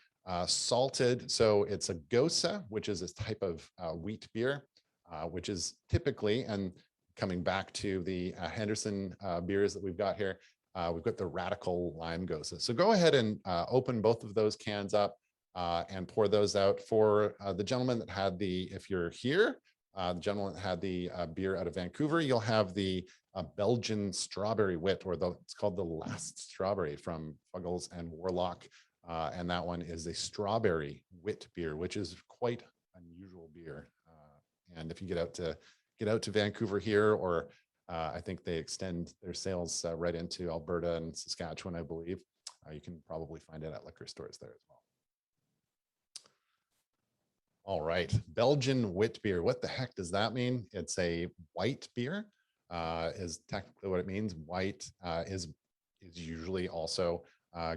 salted, so it's a Gosa, which is a type of wheat beer, which is typically, and coming back to the Henderson beers that we've got here, we've got the Radical Lime Gosa. So go ahead and open both of those cans up and pour those out. For the gentleman that had if you're here, the gentleman that had the beer out of Vancouver, you'll have the Belgian Strawberry Wit, or it's called the Last Strawberry from Fuggles and Warlock. And that one is a strawberry wit beer, which is quite unusual beer. And if you get out to Vancouver here, or I think they extend their sales right into Alberta and Saskatchewan, I believe, you can probably find it at liquor stores there as well. All right, Belgian wit beer. What the heck does that mean? It's a white beer, is technically what it means. White is usually also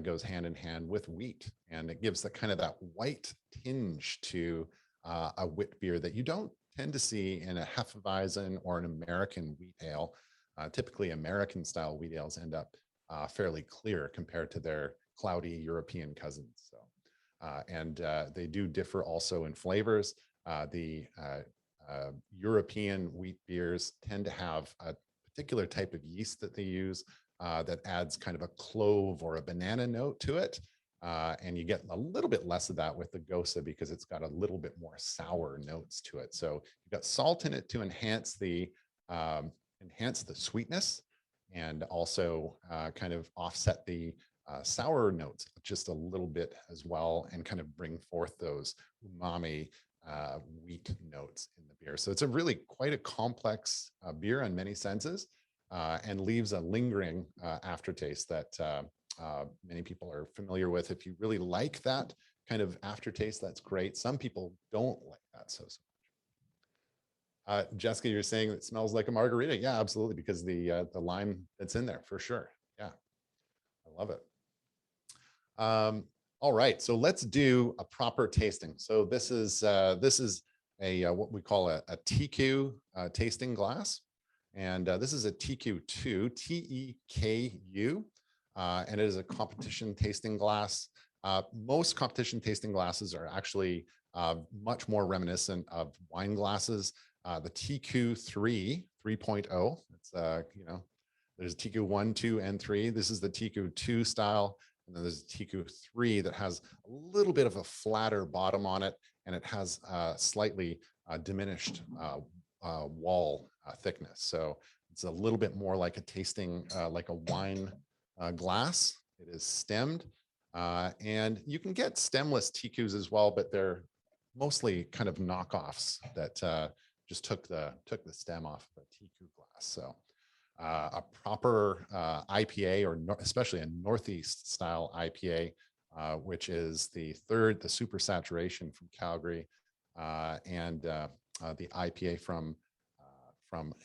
goes hand in hand with wheat, and it gives that white tinge to a wit beer that you don't tend to see in a Hefeweizen or an American wheat ale. Typically, American style wheat ales end up fairly clear compared to their cloudy European cousins. So, they do differ also in flavors. The European wheat beers tend to have a particular type of yeast that they use that adds kind of a clove or a banana note to it. And you get a little bit less of that with the Gosa because it's got a little bit more sour notes to it. So you've got salt in it to enhance the sweetness, and also kind of offset the sour notes just a little bit as well, and kind of bring forth those umami wheat notes in the beer. So it's quite a complex beer in many senses, and leaves a lingering aftertaste that many people are familiar with. If you really like that kind of aftertaste, that's great. Some people don't like that so much. Jessica, you're saying it smells like a margarita. Yeah, absolutely, because the lime that's in there, for sure. Yeah, I love it. All right, so let's do a proper tasting. So this is a what we call a TQ tasting glass, and this is a TQ2, TEKU. And it is a competition tasting glass. Most competition tasting glasses are actually much more reminiscent of wine glasses. The TQ3 3.0, it's there's TQ1, 2, and 3. This is the TQ2 style, and then there's a TQ3 that has a little bit of a flatter bottom on it, and it has slightly diminished wall thickness. So it's a little bit more like a tasting, like a wine glass. It is stemmed, and you can get stemless TQs as well, but they're mostly kind of knockoffs that just took the stem off of a TQ glass. So a proper IPA, or especially a Northeast style IPA, which is the super saturation from Calgary, and the IPA from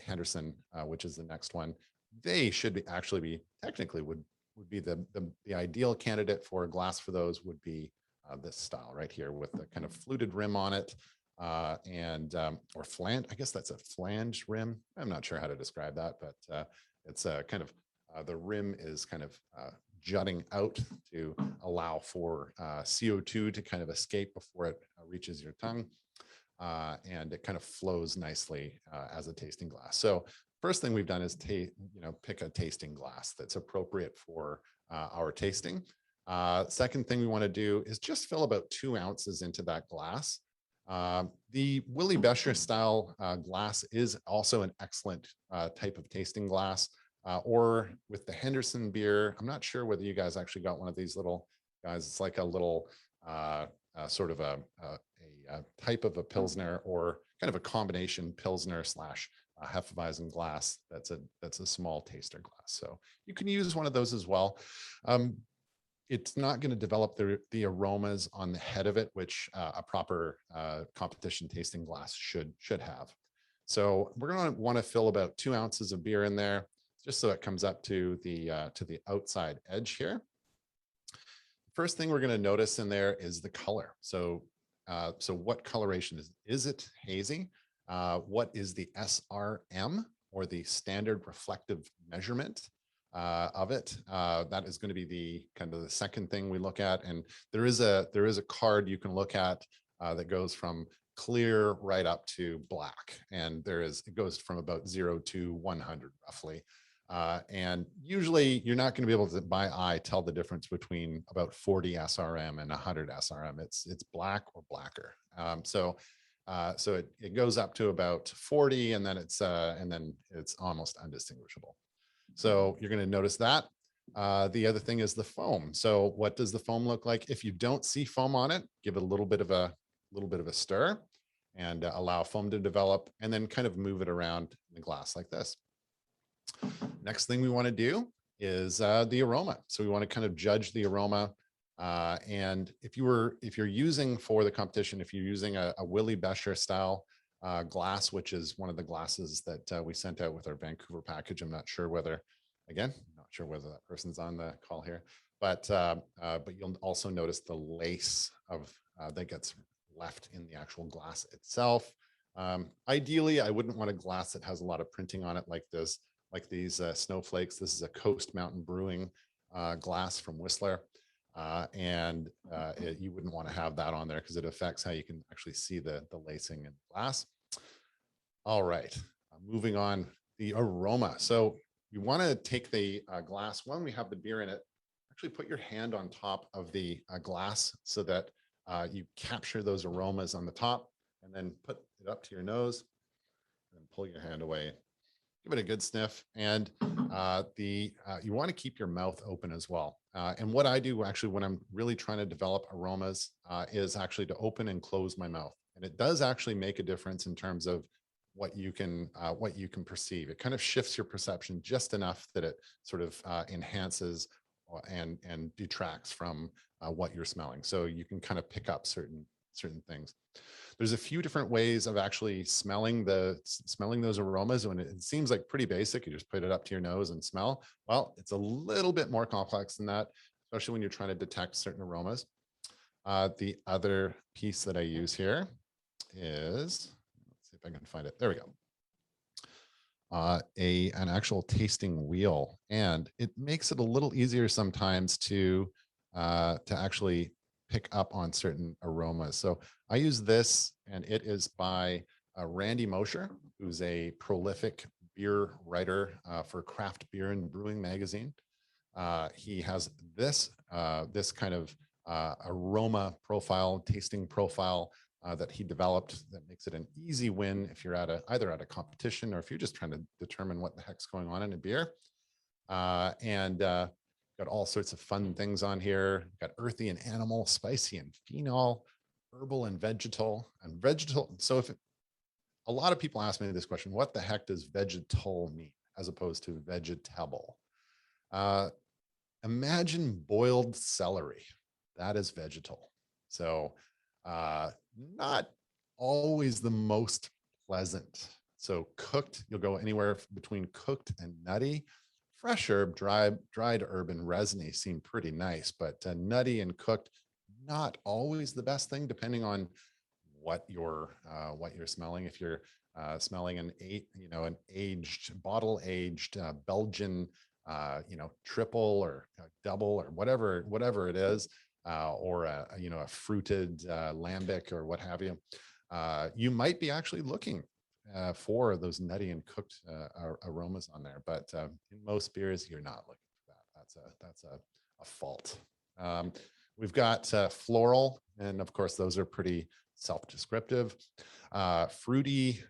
Henderson, which is the next one. They should actually be technically would be the ideal candidate for a glass for those would be this style right here with the kind of fluted rim on it, and or flange. I guess that's a flange rim. I'm not sure how to describe that, but it's a kind of the rim is kind of jutting out to allow for CO2 to kind of escape before it reaches your tongue. And it kind of flows nicely as a tasting glass. So first thing we've done is pick a tasting glass that's appropriate for our tasting. Second thing we want to do is just fill about 2 ounces into that glass. The Willie Becher style glass is also an excellent type of tasting glass. Or with the Henderson beer, I'm not sure whether you guys actually got one of these little guys. It's like a little sort of a type of a Pilsner, or kind of a combination Pilsner slash Hefeweizen glass. That's a small taster glass. So you can use one of those as well. It's not going to develop the aromas on the head of it, which a proper competition tasting glass should have. So we're going to want to fill about 2 ounces of beer in there, just so it comes up to the outside edge here. First thing we're going to notice in there is the color. So what coloration is it hazy? What is the SRM, or the standard reflective measurement of it? That is going to be the kind of the second thing we look at. And there is a card you can look at that goes from clear right up to black. And it goes from about 0 to 100 roughly. And usually you're not going to be able to by eye tell the difference between about 40 SRM and 100 SRM. It's black or blacker. So it goes up to about 40, and then it's almost undistinguishable. So you're going to notice that. The other thing is the foam. So what does the foam look like? If you don't see foam on it, give it a little bit of a stir, and allow foam to develop, and then kind of move it around in the glass like this. Next thing we want to do is the aroma. So we want to kind of judge the aroma. And if you're using for the competition, if you're using a Willie Becher style glass, which is one of the glasses that we sent out with our Vancouver package, I'm not sure whether that person's on the call here, but you'll also notice the lace of that gets left in the actual glass itself. Ideally, I wouldn't want a glass that has a lot of printing on it like this. Like these snowflakes. This is a Coast Mountain Brewing glass from Whistler. You wouldn't want to have that on there because it affects how you can actually see the lacing in glass. All right, moving on, the aroma. So you want to take the glass when we have the beer in it, actually put your hand on top of the glass so that you capture those aromas on the top, and then put it up to your nose and pull your hand away. Give it a good sniff, and you want to keep your mouth open as well. And what I do actually when I'm really trying to develop aromas is actually to open and close my mouth, and it does actually make a difference in terms of what you can perceive. It kind of shifts your perception just enough that it sort of enhances and detracts from what you're smelling. So you can kind of pick up certain things. There's a few different ways of actually smelling those aromas, and it seems like pretty basic. You just put it up to your nose and smell. Well, it's a little bit more complex than that, especially when you're trying to detect certain aromas. The other piece that I use here is, let's see if I can find it. There we go. An actual tasting wheel, and it makes it a little easier sometimes to actually pick up on certain aromas. So I use this, and it is by Randy Mosher, who's a prolific beer writer for Craft Beer and Brewing magazine. He has this kind of aroma profile, tasting profile that he developed that makes it an easy win if you're either at a competition or if you're just trying to determine what the heck's going on in a beer. Got all sorts of fun things on here. Got earthy and animal, spicy and phenol, herbal and vegetal. So a lot of people ask me this question, what the heck does vegetal mean as opposed to vegetable? Imagine boiled celery. That is vegetal. So not always the most pleasant. So cooked, you'll go anywhere between cooked and nutty. Fresh herb, dried herb, and resiny seem pretty nice, but nutty and cooked, not always the best thing, depending on what you're smelling. If you're smelling an bottle aged Belgian, triple or double or whatever it is, or a fruited lambic or what have you, you might be actually looking for those nutty and cooked aromas on there, but in most beers you're not looking for that. That's a fault. We've got floral, and of course those are pretty self-descriptive. Fruity,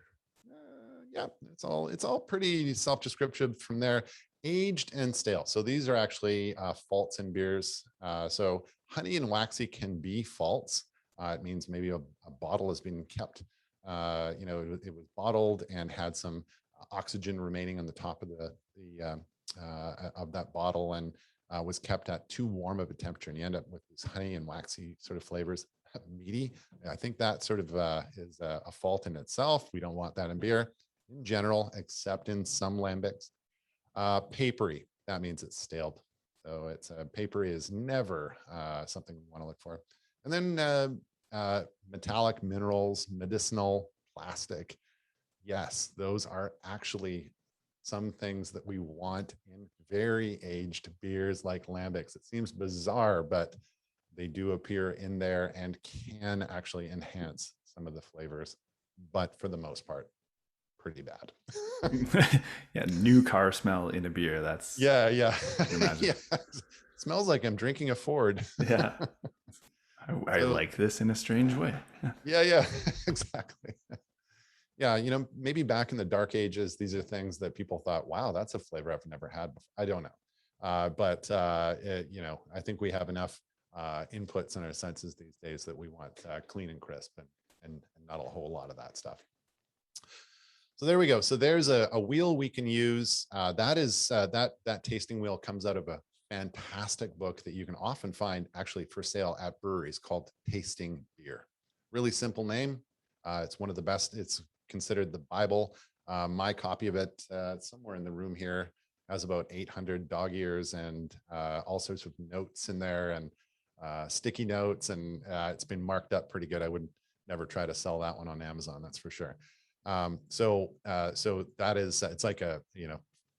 yeah, it's all pretty self-descriptive from there. Aged and stale. So these are actually faults in beers. So honey and waxy can be faults. It means maybe a bottle has been kept. It was bottled and had some oxygen remaining on the top of of that bottle, and was kept at too warm of a temperature, and you end up with these honey and waxy sort of flavors. Meaty, I think that sort of is a fault in itself. We don't want that in beer in general, except in some lambics. Papery, that means it's staled. So it's papery is never something we want to look for. And then metallic, minerals, medicinal, plastic. Yes, those are actually some things that we want in very aged beers like lambics. It seems bizarre, but they do appear in there and can actually enhance some of the flavors, but for the most part, pretty bad. Yeah, new car smell in a beer. That's yeah. Yeah. Smells like I'm drinking a Ford. Yeah. I like this in a strange way. Yeah, exactly. Yeah, maybe back in the dark ages, these are things that people thought, wow, that's a flavor I've never had before. I don't know. But I think we have enough inputs in our senses these days that we want clean and crisp and not a whole lot of that stuff. So there we go. So there's a wheel we can use. That tasting wheel comes out of a fantastic book that you can often find actually for sale at breweries called Tasting Beer. Really simple name. It's one of the best. It's considered the Bible. My copy of it, somewhere in the room here, has about 800 dog ears and all sorts of notes in there and sticky notes, and it's been marked up pretty good. I would never try to sell that one on Amazon, that's for sure. So that is, it's like a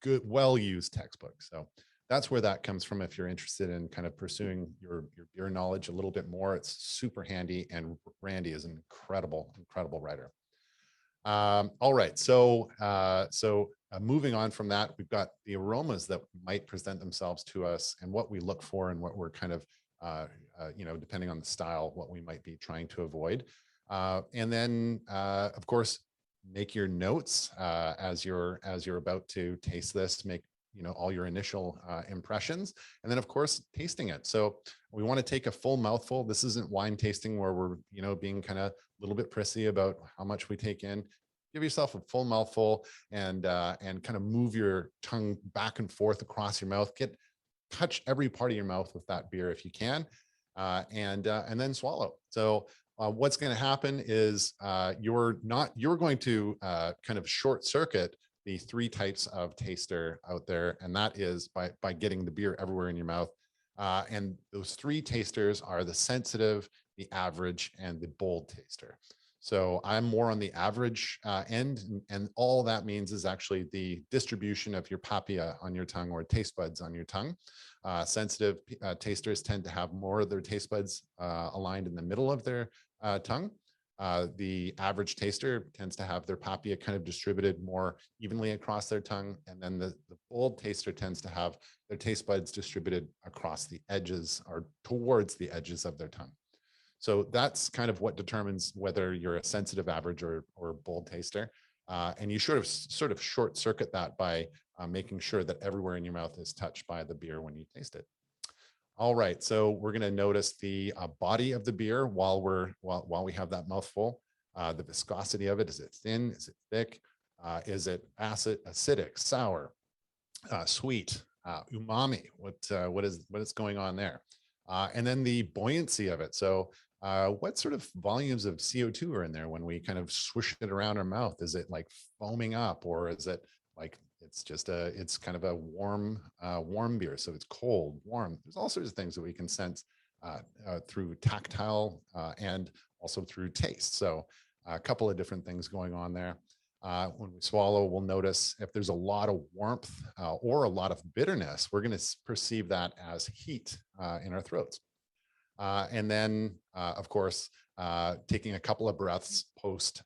good, well-used textbook. So that's where that comes from. If you're interested in kind of pursuing your beer knowledge a little bit more, it's super handy. And Randy is an incredible writer. All right. So moving on from that, we've got the aromas that might present themselves to us and what we look for and what we're kind of, depending on the style, what we might be trying to avoid. And then, of course, make your notes as you're about to taste this. Make all your initial impressions, and then of course tasting it. So we want to take a full mouthful. This isn't wine tasting where we're being kind of a little bit prissy about how much we take in. Give yourself a full mouthful and kind of move your tongue back and forth across your mouth. Touch every part of your mouth with that beer if you can, and then swallow. So what's going to happen is you're going to kind of short circuit the three types of taster out there, and that is by getting the beer everywhere in your mouth. And those three tasters are the sensitive, the average, and the bold taster. So I'm more on the average end, and all that means is actually the distribution of your papilla on your tongue or taste buds on your tongue. Sensitive tasters tend to have more of their taste buds aligned in the middle of their tongue. The average taster tends to have their papilla kind of distributed more evenly across their tongue. And then the bold taster tends to have their taste buds distributed across the edges or towards the edges of their tongue. So that's kind of what determines whether you're a sensitive, average, or bold taster. And you sort of short circuit that by making sure that everywhere in your mouth is touched by the beer when you taste it. All right, so we're going to notice the body of the beer while we have that mouthful. The viscosity of it. Is it thin? Is it thick? Is it acidic, sour, sweet, umami? What is going on there? And then the buoyancy of it. So what sort of volumes of CO2 are in there when we kind of swish it around our mouth? Is it like foaming up, or is it like it's kind of a warm beer? So it's cold, warm. There's all sorts of things that we can sense through tactile and also through taste. So a couple of different things going on there. When we swallow, we'll notice if there's a lot of warmth or a lot of bitterness, we're going to perceive that as heat in our throats. And then, of course, taking a couple of breaths post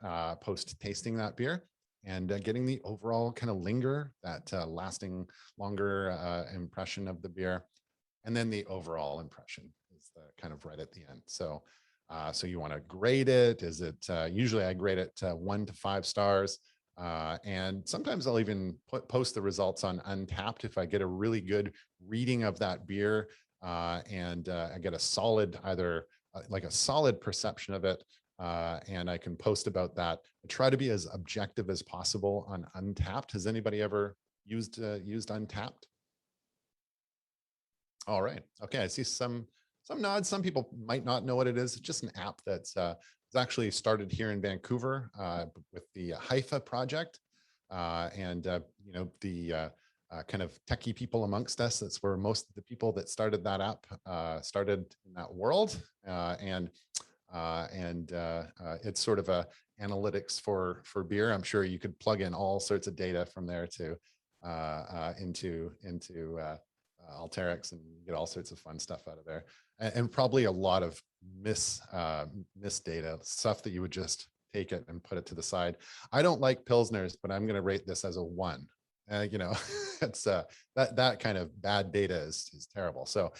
tasting that beer and getting the overall kind of linger, that lasting longer impression of the beer. And then the overall impression is the kind of right at the end. So you want to grade it. Is it usually I grade it 1 to 5 stars. And sometimes I'll even post the results on Untapped if I get a really good reading of that beer and I get a solid, either like a solid perception of it, and I can post about that. I try to be as objective as possible on Untapped. Has anybody ever used Untapped? All right. Okay. I see some nods. Some people might not know what it is. It's just an app that's actually started here in Vancouver with the Haifa project. And the kind of techie people amongst us, that's where most of the people that started that app started in that world. And it's sort of a analytics for beer. I'm sure you could plug in all sorts of data from there to into Alteryx and get all sorts of fun stuff out of there, and probably a lot of miss data, stuff that you would just take it and put it to the side. I don't like Pilsners, but I'm going to rate this as a 1. It's that kind of bad data is terrible. So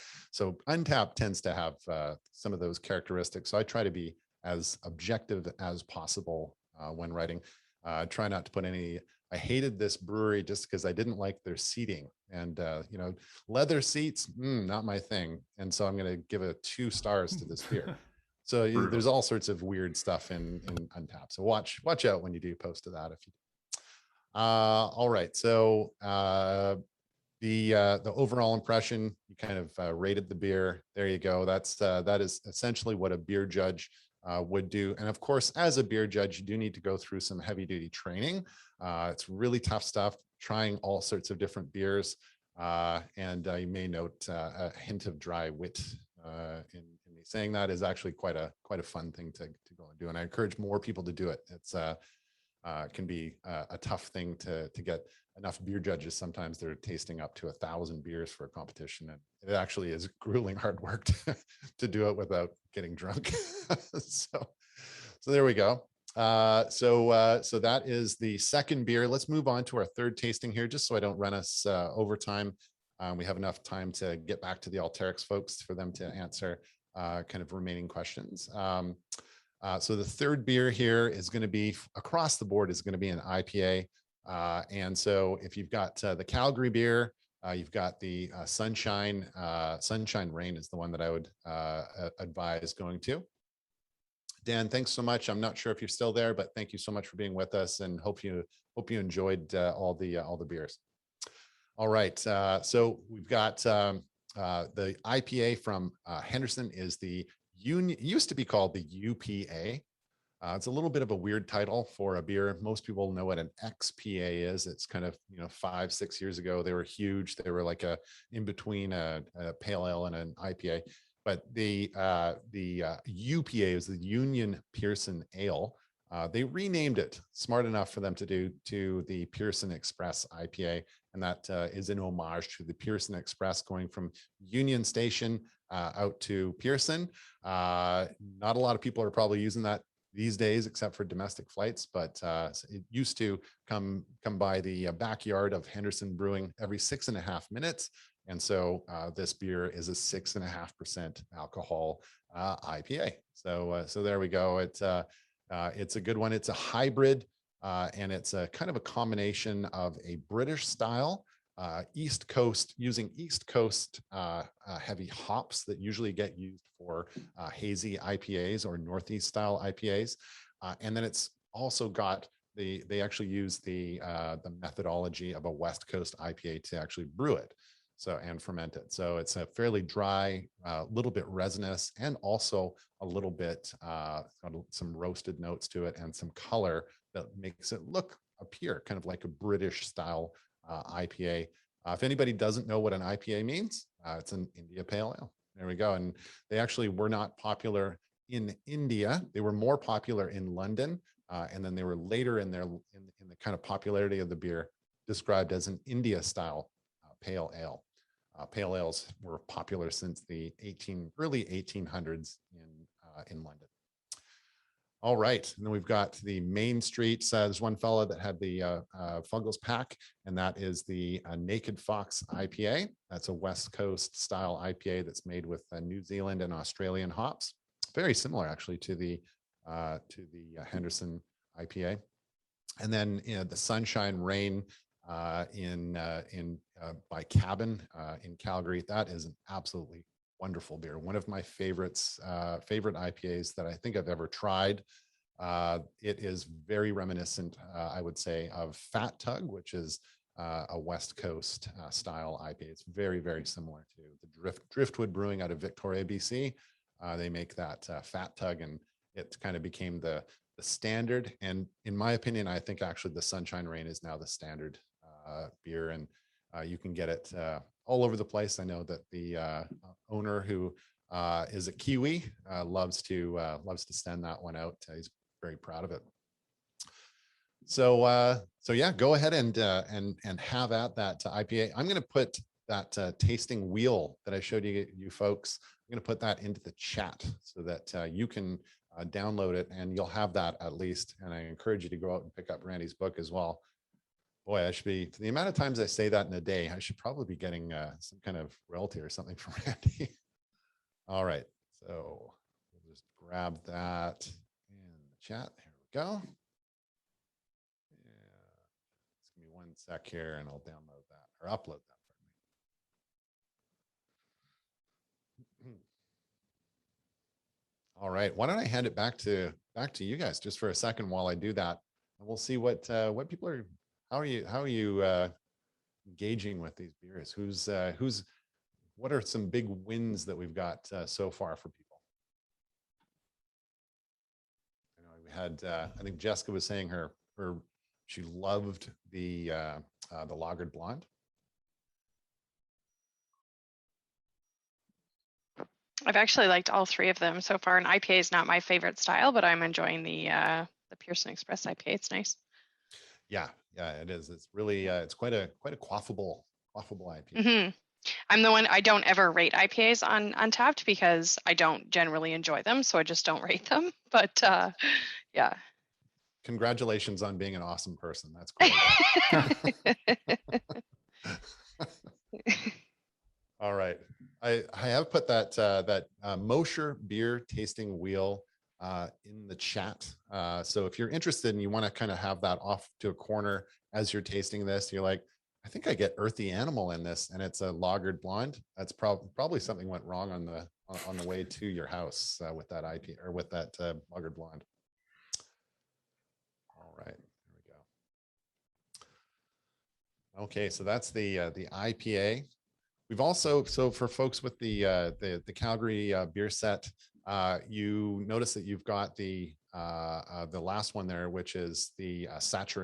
Untapped tends to have some of those characteristics. So I try to be as objective as possible when writing. Try not to put any. I hated this brewery just because I didn't like their seating, and leather seats, not my thing. And so I'm going to give it 2 stars to this beer. So there's all sorts of weird stuff in Untapped. So watch out when you do post to that. If you all right, so the overall impression, you kind of rated the beer. There you go. That is essentially what a beer judge would do. And of course, as a beer judge, you do need to go through some heavy duty training. It's really tough stuff, trying all sorts of different beers. And you may note a hint of dry wit in me saying that is actually quite a fun thing to go and do. And I encourage more people to do it. It's can be a tough thing to get enough beer judges. Sometimes they're tasting up to 1,000 beers for a competition, and it actually is grueling hard work to do it without getting drunk. so there we go. So that is the second beer. Let's move on to our third tasting here, just so I don't run us over time. We have enough time to get back to the Alteryx folks for them to answer kind of remaining questions. So the third beer here is going to be across the board is going to be an IPA. And so if you've got the Calgary beer, you've got the Sunshine Rain is the one that I would advise going to. Dan, thanks so much. I'm not sure if you're still there, but thank you so much for being with us, and hope you enjoyed all the beers. All right, so we've got the IPA from Henderson is the used to be called the UPA. It's a little bit of a weird title for a beer. Most people know what an XPA is. It's kind of 5-6 years ago they were huge. They were like a in between a pale ale and an IPA. But the UPA is the Union Pearson Ale. They renamed it, smart enough for them to do, to the Pearson Express IPA, and that is an homage to the Pearson Express going from Union Station out to Pearson. Not a lot of people are probably using that these days, except for domestic flights, but it used to come by the backyard of Henderson Brewing every 6.5 minutes. And so this beer is a 6.5% alcohol IPA. So there we go. It's a good one. It's a hybrid, and it's a kind of a combination of a British style, East Coast, using East Coast heavy hops that usually get used for hazy IPAs or Northeast style IPAs, and then it's also got they actually use the methodology of a West Coast IPA to actually brew it, and ferment it. So it's a fairly dry, little bit resinous, and also a little bit got some roasted notes to it and some color that makes it appear kind of like a British style IPA. If anybody doesn't know what an IPA means, it's an India Pale Ale. There we go. And they actually were not popular in India. They were more popular in London. And then they were later in the kind of popularity of the beer described as an India style pale ale. Pale ales were popular since the early 1800s in London. All right, and then we've got the Main Street. There's one fellow that had the Fuggles pack, and that is the Naked Fox IPA. That's a West Coast style IPA that's made with New Zealand and Australian hops. Very similar, actually, to the Henderson IPA. And then the Sunshine Rain by Cabin in Calgary. That is an absolutely wonderful beer. One of my favorite IPAs that I think I've ever tried. It is very reminiscent, I would say, of Fat Tug, which is a West Coast style IPA. It's very, very similar to the Driftwood Brewing out of Victoria, BC. They make that Fat Tug, and it kind of became the standard. And in my opinion, I think actually the Sunshine Rain is now the standard beer, and you can get it all over the place. I know that the owner, who is a Kiwi, loves to send that one out. He's very proud of it. So yeah, go ahead and have at that IPA. I'm going to put that tasting wheel that I showed you folks. I'm going to put that into the chat so that you can download it, and you'll have that at least. And I encourage you to go out and pick up Randy's book as well. Boy, I should be, the amount of times I say that in a day, I should probably be getting some kind of royalty or something from Randy. All right, so we'll just grab that in the chat. Here we go. Yeah, just give me one sec here, and I'll download that or upload that. All right, why don't I hand it back to you guys just for a second while I do that, and we'll see what people are. How are you engaging with these beers? What are some big wins that we've got so far for people? I know we had I think Jessica was saying she loved the lagered blonde. I've actually liked all three of them so far. An IPA is not my favorite style, but I'm enjoying the Pearson Express IPA. It's nice. Yeah, it is. It's really it's quite a quaffable IPA. Mm-hmm. I'm the one, I don't ever rate IPAs on Untappd because I don't generally enjoy them, so I just don't rate them. But yeah. Congratulations on being an awesome person. That's great. All right. I have put that Mosher beer tasting wheel in the chat. So if you're interested and you want to kind of have that off to a corner as you're tasting this, you're like, I think I get earthy animal in this, and it's a lagered blonde. That's probably something went wrong on the way to your house with that IP or with that lagered blonde. All right, there we go. Okay, so that's the IPA. We've also, so for folks with the Calgary beer set, you notice that you've got the last one there, which is the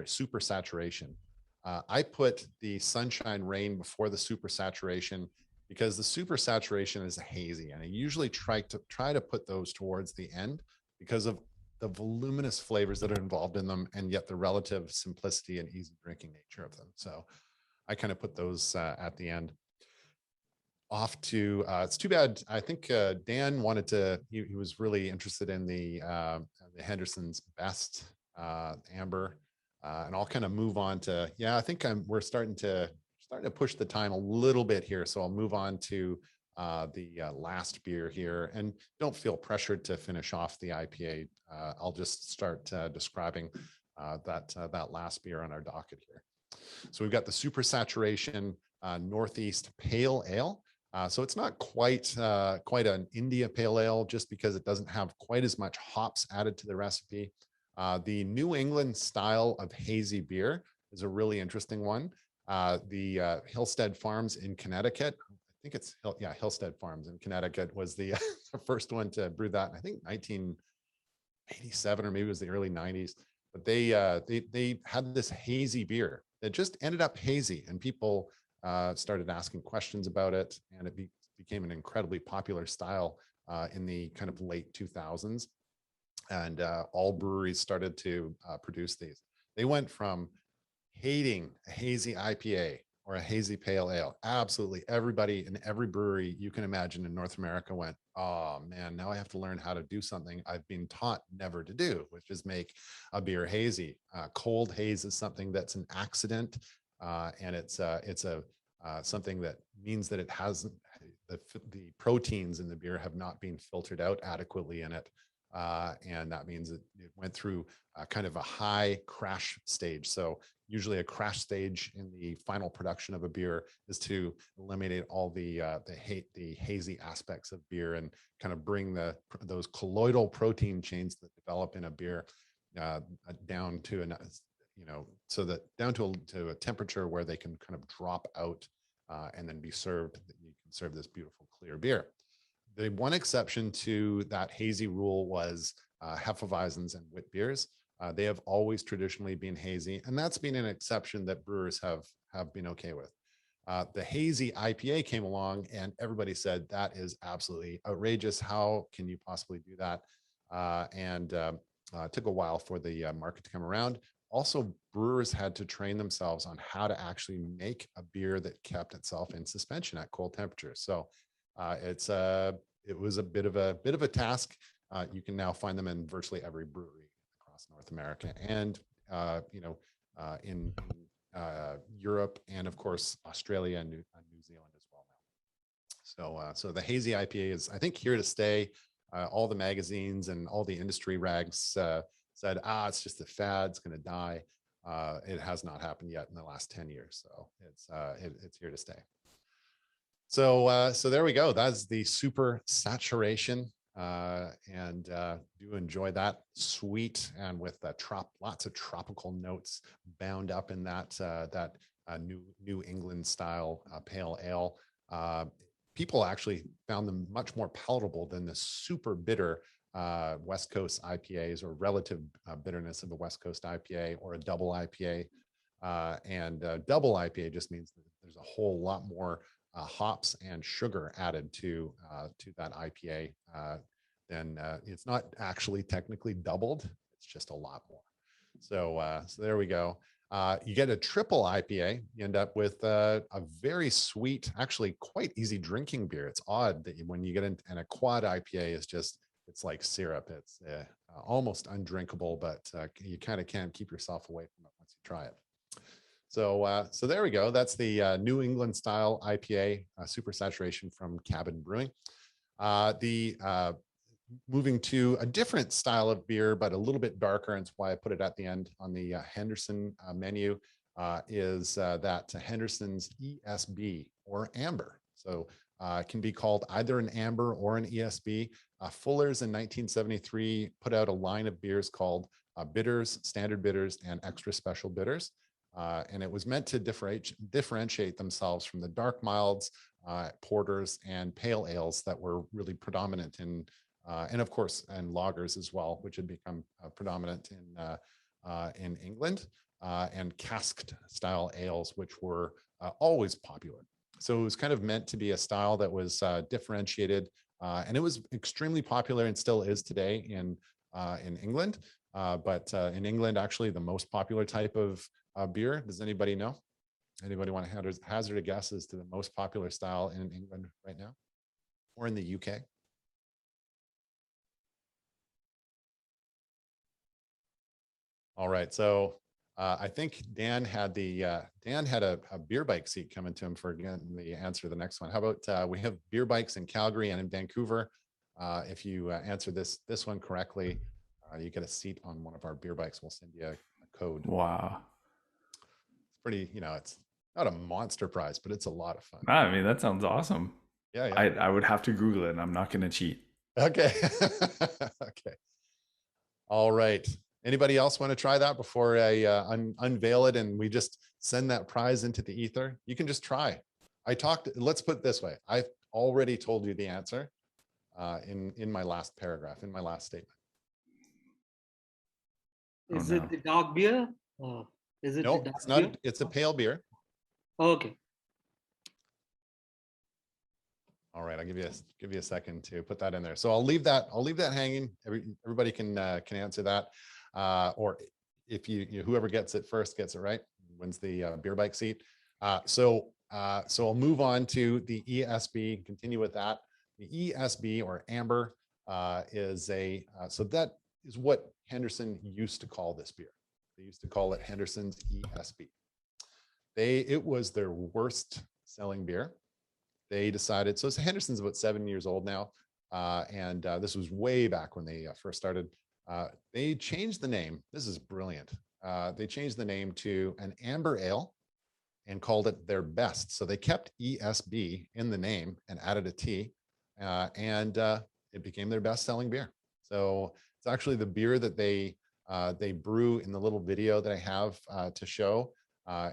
super saturation. I put the Sunshine Rain before the super saturation because the super saturation is a hazy, and I usually try to put those towards the end because of the voluminous flavors that are involved in them, and yet the relative simplicity and easy drinking nature of them. So I kind of put those at the end. Off to it's too bad. I think Dan wanted to. He was really interested in the Henderson's Best Amber, and I'll kind of move on to. Yeah, I think we're starting to push the time a little bit here, so I'll move on to the last beer here. And don't feel pressured to finish off the IPA. I'll just start describing that last beer on our docket here. So we've got the super saturation Northeast Pale Ale. So it's not quite an India Pale Ale, just because it doesn't have quite as much hops added to the recipe. The New England style of hazy beer is a really interesting one. The Hillstead Farms in Connecticut, I think it's Hillstead Farms in Connecticut was the first one to brew that. I think 1987 or maybe it was the early 90s. But they had this hazy beer that just ended up hazy, and people started asking questions about it, and it became an incredibly popular style in the kind of late 2000s. And all breweries started to produce these. They went from hating a hazy IPA or a hazy pale ale. Absolutely everybody in every brewery you can imagine in North America went, oh man, now I have to learn how to do something I've been taught never to do, which is make a beer hazy. Cold haze is something that's an accident, and it's something that means that it hasn't, the proteins in the beer have not been filtered out adequately in it. And that means it went through kind of a high crash stage. So usually a crash stage in the final production of a beer is to eliminate all the hazy aspects of beer and kind of bring those colloidal protein chains that develop in a beer down to down to a temperature where they can kind of drop out and then be served. You can serve this beautiful clear beer. The one exception to that hazy rule was Hefeweizens and wit beers. They have always traditionally been hazy, and that's been an exception that brewers have been okay with. The hazy IPA came along, and everybody said that is absolutely outrageous. How can you possibly do that? And it took a while for the market to come around. Also, brewers had to train themselves on how to actually make a beer that kept itself in suspension at cold temperatures. So it was a bit of a task. You can now find them in virtually every brewery across North America, and in Europe, and of course Australia and New Zealand as well now. So the hazy IPA is, I think, here to stay. All the magazines and all the industry rags said, it's just a fad, it's going to die. It has not happened yet in the last 10 years, so it's here to stay. So there we go. That's the super saturation, and do enjoy that. Sweet, and with lots of tropical notes bound up in that New England style pale ale. People actually found them much more palatable than the super bitter West Coast IPAs, or relative bitterness of a West Coast IPA or a double IPA. And double IPA just means that there's a whole lot more hops and sugar added to that IPA. Then it's not actually technically doubled; it's just a lot more. So there we go. You get a triple IPA, you end up with a very sweet, actually quite easy drinking beer. It's odd that when you get in, and a quad IPA is just, it's like syrup. It's almost undrinkable, but you kind of can't keep yourself away from it once you try it. So there we go. That's the New England style IPA, super saturation from Cabin Brewing. Moving to a different style of beer, but a little bit darker, and it's why I put it at the end on the Henderson menu, is that Henderson's ESB, or amber. So it can be called either an amber or an ESB. Fuller's in 1973 put out a line of beers called bitters, standard bitters, and extra special bitters. And it was meant to differentiate themselves from the dark milds, porters, and pale ales that were really predominant in, and of course, and lagers as well, which had become predominant in England, and casked style ales, which were always popular. So it was kind of meant to be a style that was differentiated, and it was extremely popular and still is today in England. But in England, actually, the most popular type of beer, does anybody know? Anybody want to hazard a guess as to the most popular style in England right now, or in the UK? All right, so I think Dan had a beer bike seat coming to him for the answer to the next one. How about we have beer bikes in Calgary and in Vancouver. If you answer this one correctly, you get a seat on one of our beer bikes. We'll send you a code. Wow. It's pretty, it's not a monster prize, but it's a lot of fun. I mean, that sounds awesome. Yeah. I would have to Google it, and I'm not going to cheat. Okay. Okay. All right. Anybody else want to try that before I unveil it and we just send that prize into the ether? You can just try. Let's put it this way. I've already told you the answer in my last paragraph, in my last statement. Is it the dark beer? Is it? No, it's not. It's a pale beer. Okay. All right, I'll give you a second to put that in there. So I'll leave that hanging. Everybody can answer that. Or if whoever gets it first gets it right, wins the beer bike seat. So I'll move on to the ESB, continue with that. The ESB, or amber, so that is what Henderson used to call this beer. They used to call it Henderson's ESB. It was their worst selling beer. They decided, so Henderson's about 7 years old now. And this was way back when they first started. They changed the name. This is brilliant. They changed the name to an amber ale and called it their best. So they kept ESB in the name and added a T, and it became their best selling beer. So it's actually the beer that they brew in the little video that I have to show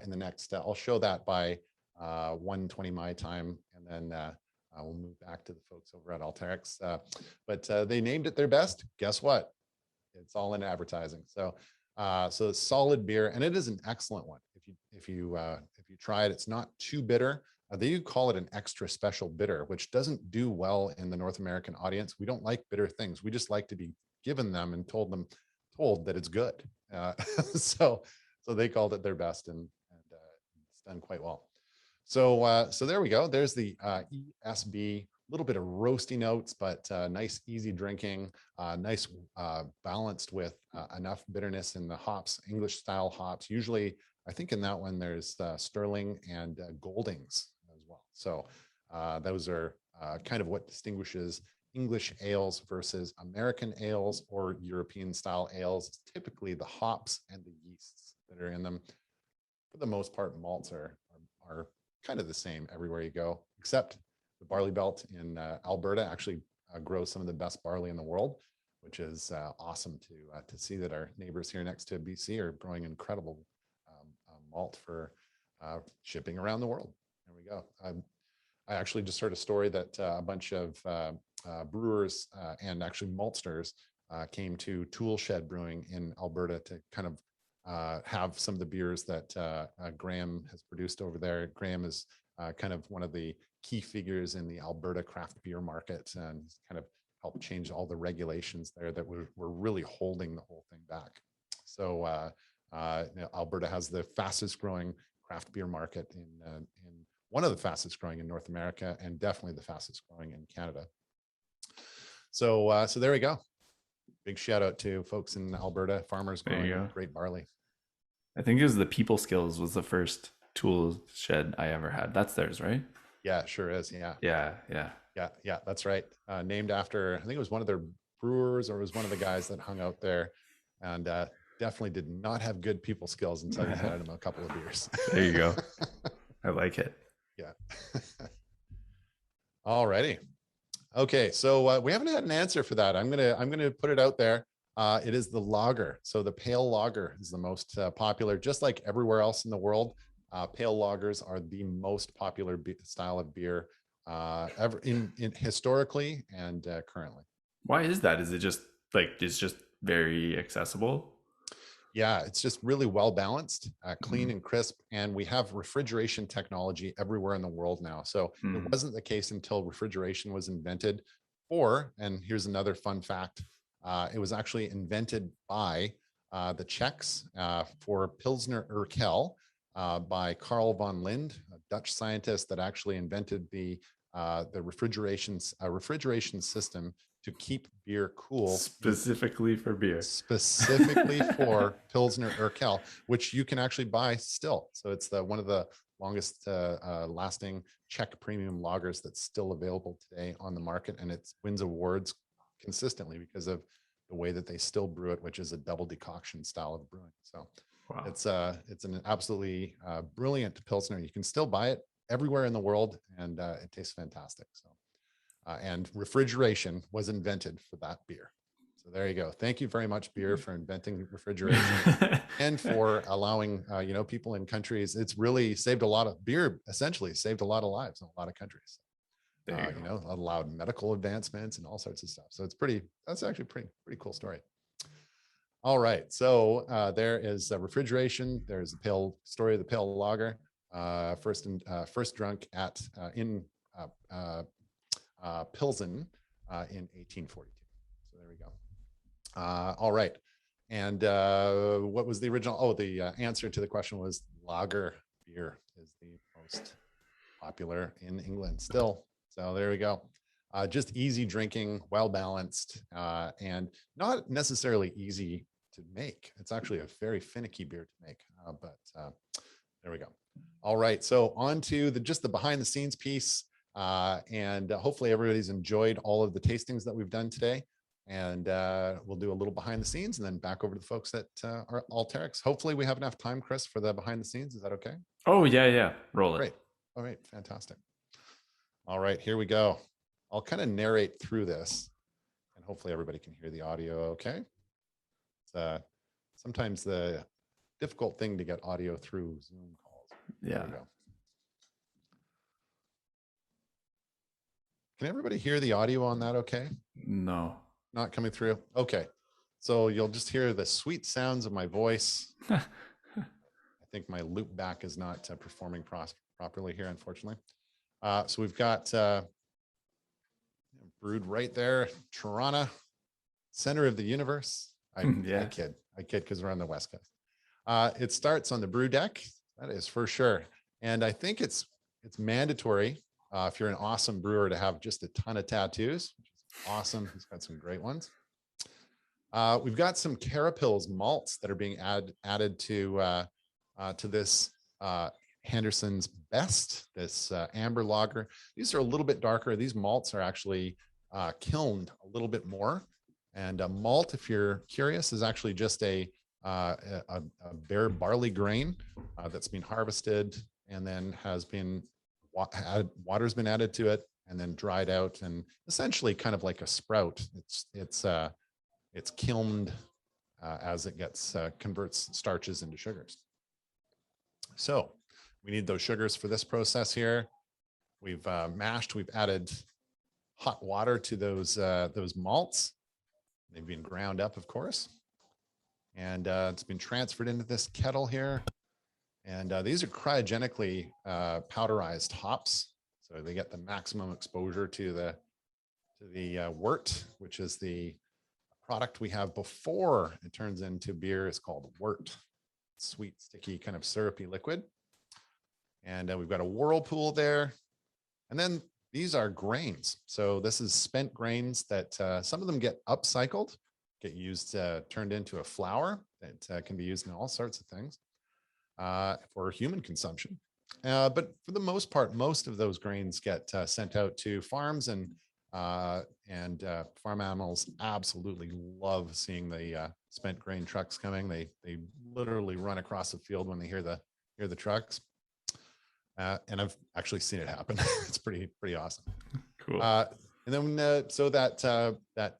in the next. I'll show that by 1:20 my time, and then we'll move back to the folks over at Alteryx. But they named it their best. Guess what? It's all in advertising. So so it's solid beer, and it is an excellent one. If you try it, it's not too bitter. They do call it an extra special bitter, which doesn't do well in the North American audience. We don't like bitter things. We just like to be given them and told that it's good. So they called it their best, and it's done quite well. So there we go. There's the ESB. A little bit of roasty notes, but nice, easy drinking. Nice, balanced with enough bitterness in the hops, English style hops. Usually, I think in that one there's Sterling and Goldings as well. So those are kind of what distinguishes English ales versus American ales or European style ales. It's typically the hops and the yeasts that are in them. For the most part, malts are kind of the same everywhere you go, except the barley belt in Alberta actually grows some of the best barley in the world, which is awesome to see that our neighbors here next to BC are growing incredible malt for shipping around the world. There we go. I actually just heard a story that a bunch of brewers and actually maltsters came to Tool Shed Brewing in Alberta to kind of have some of the beers that Graham has produced over there. Graham is kind of one of the key figures in the Alberta craft beer market, and he's kind of helped change all the regulations there that were really holding the whole thing back. So Alberta has the fastest growing craft beer market in one of the fastest growing in North America, and definitely the fastest growing in Canada. So there we go. Big shout out to folks in Alberta, farmers growing great barley. I think it was the People Skills was the first tool shed I ever had. That's theirs, right? Yeah, it sure is. Yeah. Yeah. That's right. Named after, I think it was one of their brewers, or it was one of the guys that hung out there, and definitely did not have good people skills until you had him a couple of beers. There you go. I like it. Yeah. All righty. Okay, so we haven't had an answer for that. I'm gonna put it out there. It is the lager. So the pale lager is the most popular, just like everywhere else in the world. Pale lagers are the most popular style of beer ever in historically and currently. Why is that? Is it just it's just very accessible? Yeah, it's just really well balanced, clean and crisp, and we have refrigeration technology everywhere in the world now. So it wasn't the case until refrigeration was invented. And here's another fun fact: it was actually invented by the Czechs for Pilsner Urquell by Carl von Linde, a Dutch scientist that actually invented the refrigeration system to keep beer cool. Specifically for beer. Specifically for Pilsner Urquell, which you can actually buy still. So it's one of the longest lasting Czech premium lagers that's still available today on the market. And it wins awards consistently because of the way that they still brew it, which is a double decoction style of brewing. So Wow. it's an absolutely brilliant Pilsner. You can still buy it everywhere in the world, and it tastes fantastic. So, and refrigeration was invented for that beer. So there you go. Thank you very much, beer, for inventing refrigeration and for allowing people in countries. It's really saved a lot of beer. Essentially, saved a lot of lives in a lot of countries. Allowed medical advancements and all sorts of stuff. So that's actually pretty cool story. All right, so there is refrigeration. There's the story of the pale lager, first drunk in Pilsen in 1842. So there we go. All right, and what was the original? Oh, the answer to the question was lager beer is the most popular in England still. So there we go. Just easy drinking, well balanced, and not necessarily easy to make. It's actually a very finicky beer to make, but there we go. All right, so on to just the behind the scenes piece, and hopefully everybody's enjoyed all of the tastings that we've done today. And we'll do a little behind the scenes and then back over to the folks at Alteryx. Hopefully we have enough time, Chris, for the behind the scenes. Is that okay? Oh, yeah. Roll it. Great. All right, fantastic. All right, here we go. I'll kind of narrate through this, and hopefully everybody can hear the audio okay. It's sometimes the difficult thing to get audio through Zoom calls. Yeah. There we go. Can everybody hear the audio on that okay? No. Not coming through? Okay. So you'll just hear the sweet sounds of my voice. I think my loop back is not performing properly here, unfortunately. So we've got brewed right there, Toronto, center of the universe. I kid because we're on the West Coast. It starts on the brew deck. That is for sure. And I think it's mandatory if you're an awesome brewer to have just a ton of tattoos, which is awesome. He's got some great ones. We've got some Carapils malts that are being added to this Henderson's Best, this amber lager. These are a little bit darker. These malts are actually kilned a little bit more. And a malt, if you're curious, is actually just a bare barley grain that's been harvested and then has been water's been added to it and then dried out, and essentially kind of like a sprout. It's kilned as it gets converts starches into sugars. So we need those sugars for this process here. We've mashed. We've added hot water to those malts. They've been ground up, of course, and it's been transferred into this kettle here. And these are cryogenically powderized hops, so they get the maximum exposure to the wort, which is the product we have before it turns into beer. Is called wort, sweet, sticky, kind of syrupy liquid. And we've got a whirlpool there, and then these are grains. So this is spent grains that some of them get upcycled, get used, turned into a flour that can be used in all sorts of things. For human consumption. But for the most part, most of those grains get sent out to farms, and farm animals absolutely love seeing the spent grain trucks coming. They literally run across the field when they hear the trucks. And I've actually seen it happen. It's pretty awesome. Cool. And then so that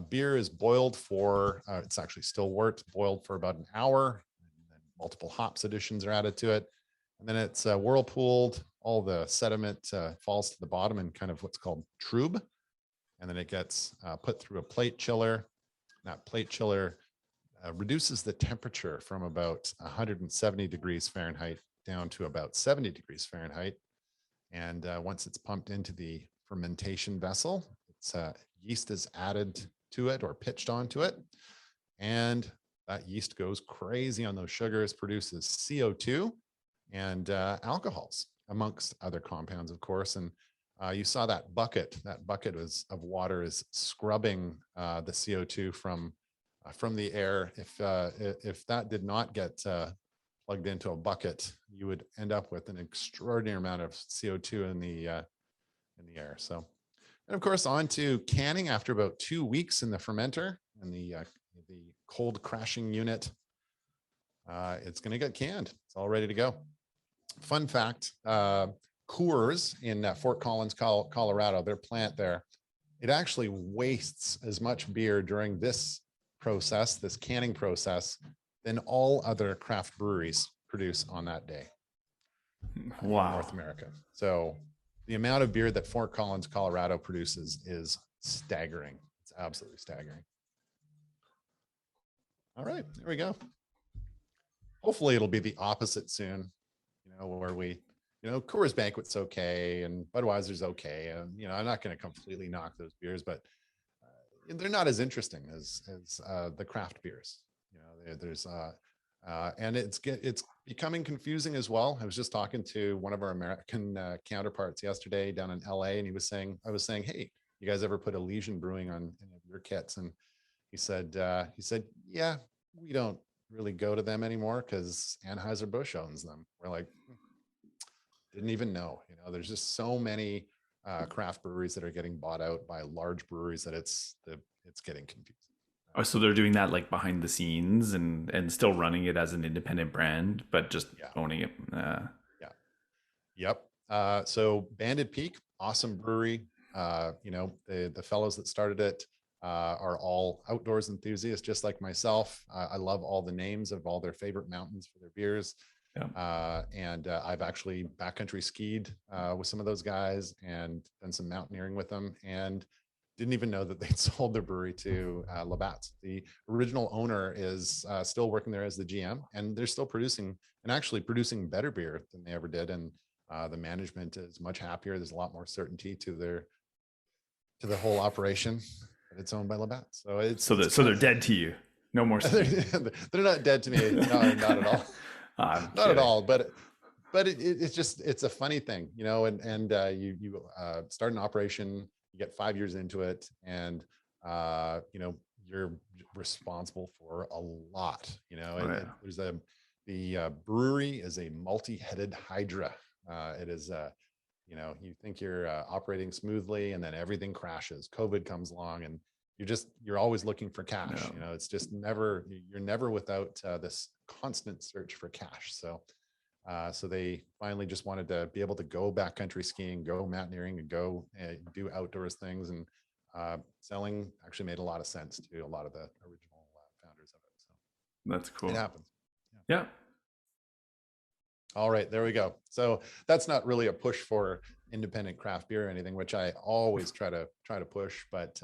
beer is boiled for it's actually still wort, boiled for about an hour. Multiple hops additions are added to it, and then it's whirlpooled. All the sediment falls to the bottom in kind of what's called trube, and then it gets put through a plate chiller. That plate chiller reduces the temperature from about 170 degrees Fahrenheit down to about 70 degrees Fahrenheit. And once it's pumped into the fermentation vessel, yeast is added to it or pitched onto it, and that yeast goes crazy on those sugars, produces CO2 and alcohols, amongst other compounds, of course. And you saw that bucket. That bucket of water is scrubbing the CO2 from the air. If that did not get plugged into a bucket, you would end up with an extraordinary amount of CO2 in the air. So, and of course, on to canning after about 2 weeks in the fermenter and the cold crashing unit. It's going to get canned. It's all ready to go. Fun fact, Coors in Fort Collins, Colorado, their plant there, it actually wastes as much beer during this process, this canning process, than all other craft breweries produce on that day. Wow. In North America. So the amount of beer that Fort Collins, Colorado produces is staggering. It's absolutely staggering. All right, there we go. Hopefully it'll be the opposite soon, where we, Coors Banquet's okay and Budweiser's okay. And, I'm not going to completely knock those beers, but they're not as interesting as the craft beers. There's and it's becoming confusing as well. I was just talking to one of our American counterparts yesterday down in LA, and I was saying, hey, you guys ever put Elysian Brewing on any of your kits? And he said, yeah, we don't really go to them anymore because Anheuser-Busch owns them. We're like, didn't even know. There's just so many craft breweries that are getting bought out by large breweries that it's getting confusing. Oh, so they're doing that like behind the scenes and still running it as an independent brand, but just owning it. Yep. So Banded Peak, awesome brewery. The fellows that started it are all outdoors enthusiasts, just like myself. I love all the names of all their favorite mountains for their beers. Yeah. And I've actually backcountry skied with some of those guys and done some mountaineering with them, and didn't even know that they'd sold their brewery to Labatt's. The original owner is still working there as the GM, and they're still producing better beer than they ever did. And the management is much happier. There's a lot more certainty to the whole operation. It's owned by Labatt's. So they're dead to you. No more. They're not dead to me. No, not at all. Not at all. But it's a funny thing, and you start an operation, you get 5 years into it, and you're responsible for a lot, and there's the brewery is a multi-headed hydra. It is you think you're operating smoothly, and then everything crashes. COVID comes along, and you're always looking for cash. No. It's just you're never without this constant search for cash. So they finally just wanted to be able to go backcountry skiing, go mountaineering, and go do outdoors things, and selling actually made a lot of sense to a lot of the original founders of it. So that's cool. It happens. Yeah. All right, there we go. So that's not really a push for independent craft beer or anything, which I always try to push, but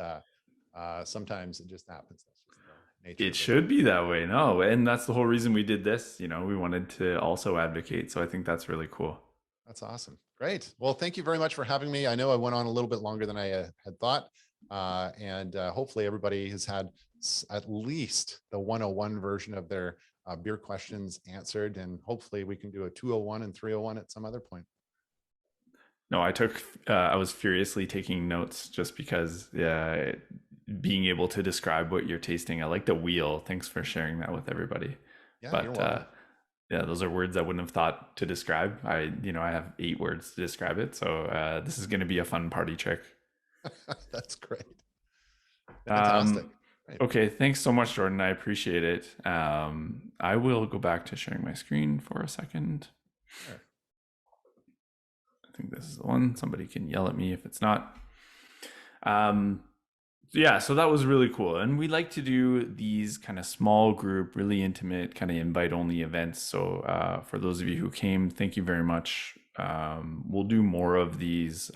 sometimes it just happens. That's just the nature. It should be that way. No, and that's the whole reason we did this. We wanted to also advocate. So I think that's really cool. That's awesome. Great. Well, thank you very much for having me. I know I went on a little bit longer than I had thought. And hopefully everybody has had at least the 101 version of their beer questions answered. And hopefully we can do a 201 and 301 at some other point. No, I was furiously taking notes just because being able to describe what you're tasting. I like the wheel. Thanks for sharing that with everybody. Yeah, but those are words I wouldn't have thought to describe. I have 8 words to describe it. So this is going to be a fun party trick. That's great. Fantastic. Okay, thanks so much, Jordan. I appreciate it. I will go back to sharing my screen for a second. Sure. I think this is the one. Somebody can yell at me if it's not. So that was really cool. And we like to do these kind of small group, really intimate, kind of invite-only events. So for those of you who came, thank you very much. We'll do more of these.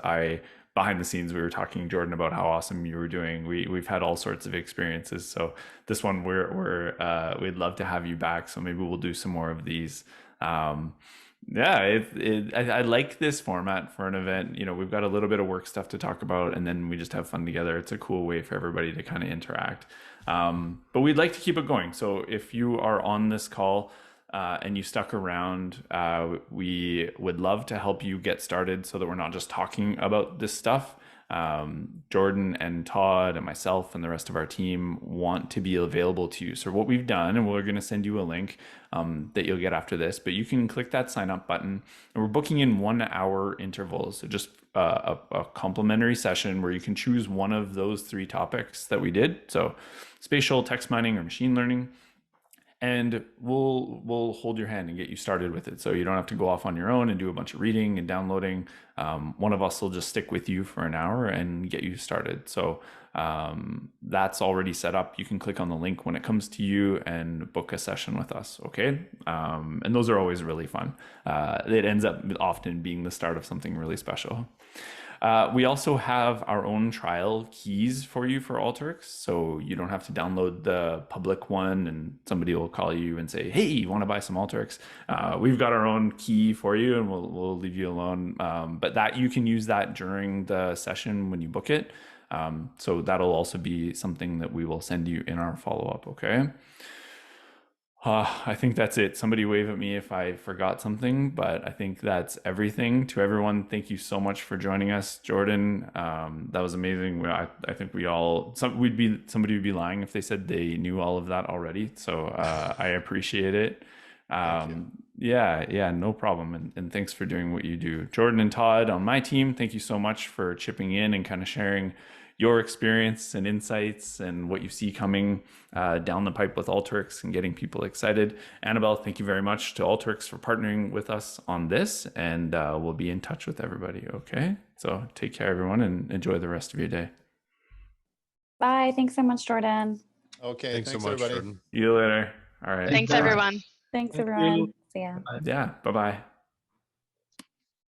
Behind the scenes, we were talking, Jordan, about how awesome you were doing. We've had all sorts of experiences. So this one, we'd love to have you back. So maybe we'll do some more of these. I like this format for an event. We've got a little bit of work stuff to talk about, and then we just have fun together. It's a cool way for everybody to kind of interact. But we'd like to keep it going. So if you are on this call, and you stuck around, we would love to help you get started so that we're not just talking about this stuff. Jordan and Todd and myself and the rest of our team want to be available to you. So what we've done, and we're going to send you a link that you'll get after this, but you can click that sign up button, and we're booking in 1 hour intervals. So just a complimentary session where you can choose one of those 3 topics that we did. So spatial, text mining, or machine learning. And we'll hold your hand and get you started with it. So you don't have to go off on your own and do a bunch of reading and downloading. One of us will just stick with you for an hour and get you started. So that's already set up. You can click on the link when it comes to you and book a session with us. Okay. And those are always really fun. It ends up often being the start of something really special. We also have our own trial keys for you for Alteryx, so you don't have to download the public one and somebody will call you and say, hey, you want to buy some Alteryx? We've got our own key for you and we'll leave you alone. But that you can use that during the session when you book it. So that'll also be something that we will send you in our follow-up, okay? I think that's it. Somebody wave at me if I forgot something, but I think that's everything. To everyone, thank you so much for joining us. Jordan, that was amazing. I think somebody would be lying if they said they knew all of that already. So I appreciate it. Yeah, no problem. And thanks for doing what you do. Jordan and Todd on my team, thank you so much for chipping in and kind of sharing your experience and insights and what you see coming down the pipe with Alteryx and getting people excited. Annabelle, thank you very much to Alteryx for partnering with us on this, and we'll be in touch with everybody, okay? So take care, everyone, and enjoy the rest of your day. Bye. Thanks so much, Jordan. Okay, Thanks so much, everybody. Jordan. See you later. All right. Thanks, everyone. Thanks, Thank everyone. you. See ya. Yeah, bye-bye.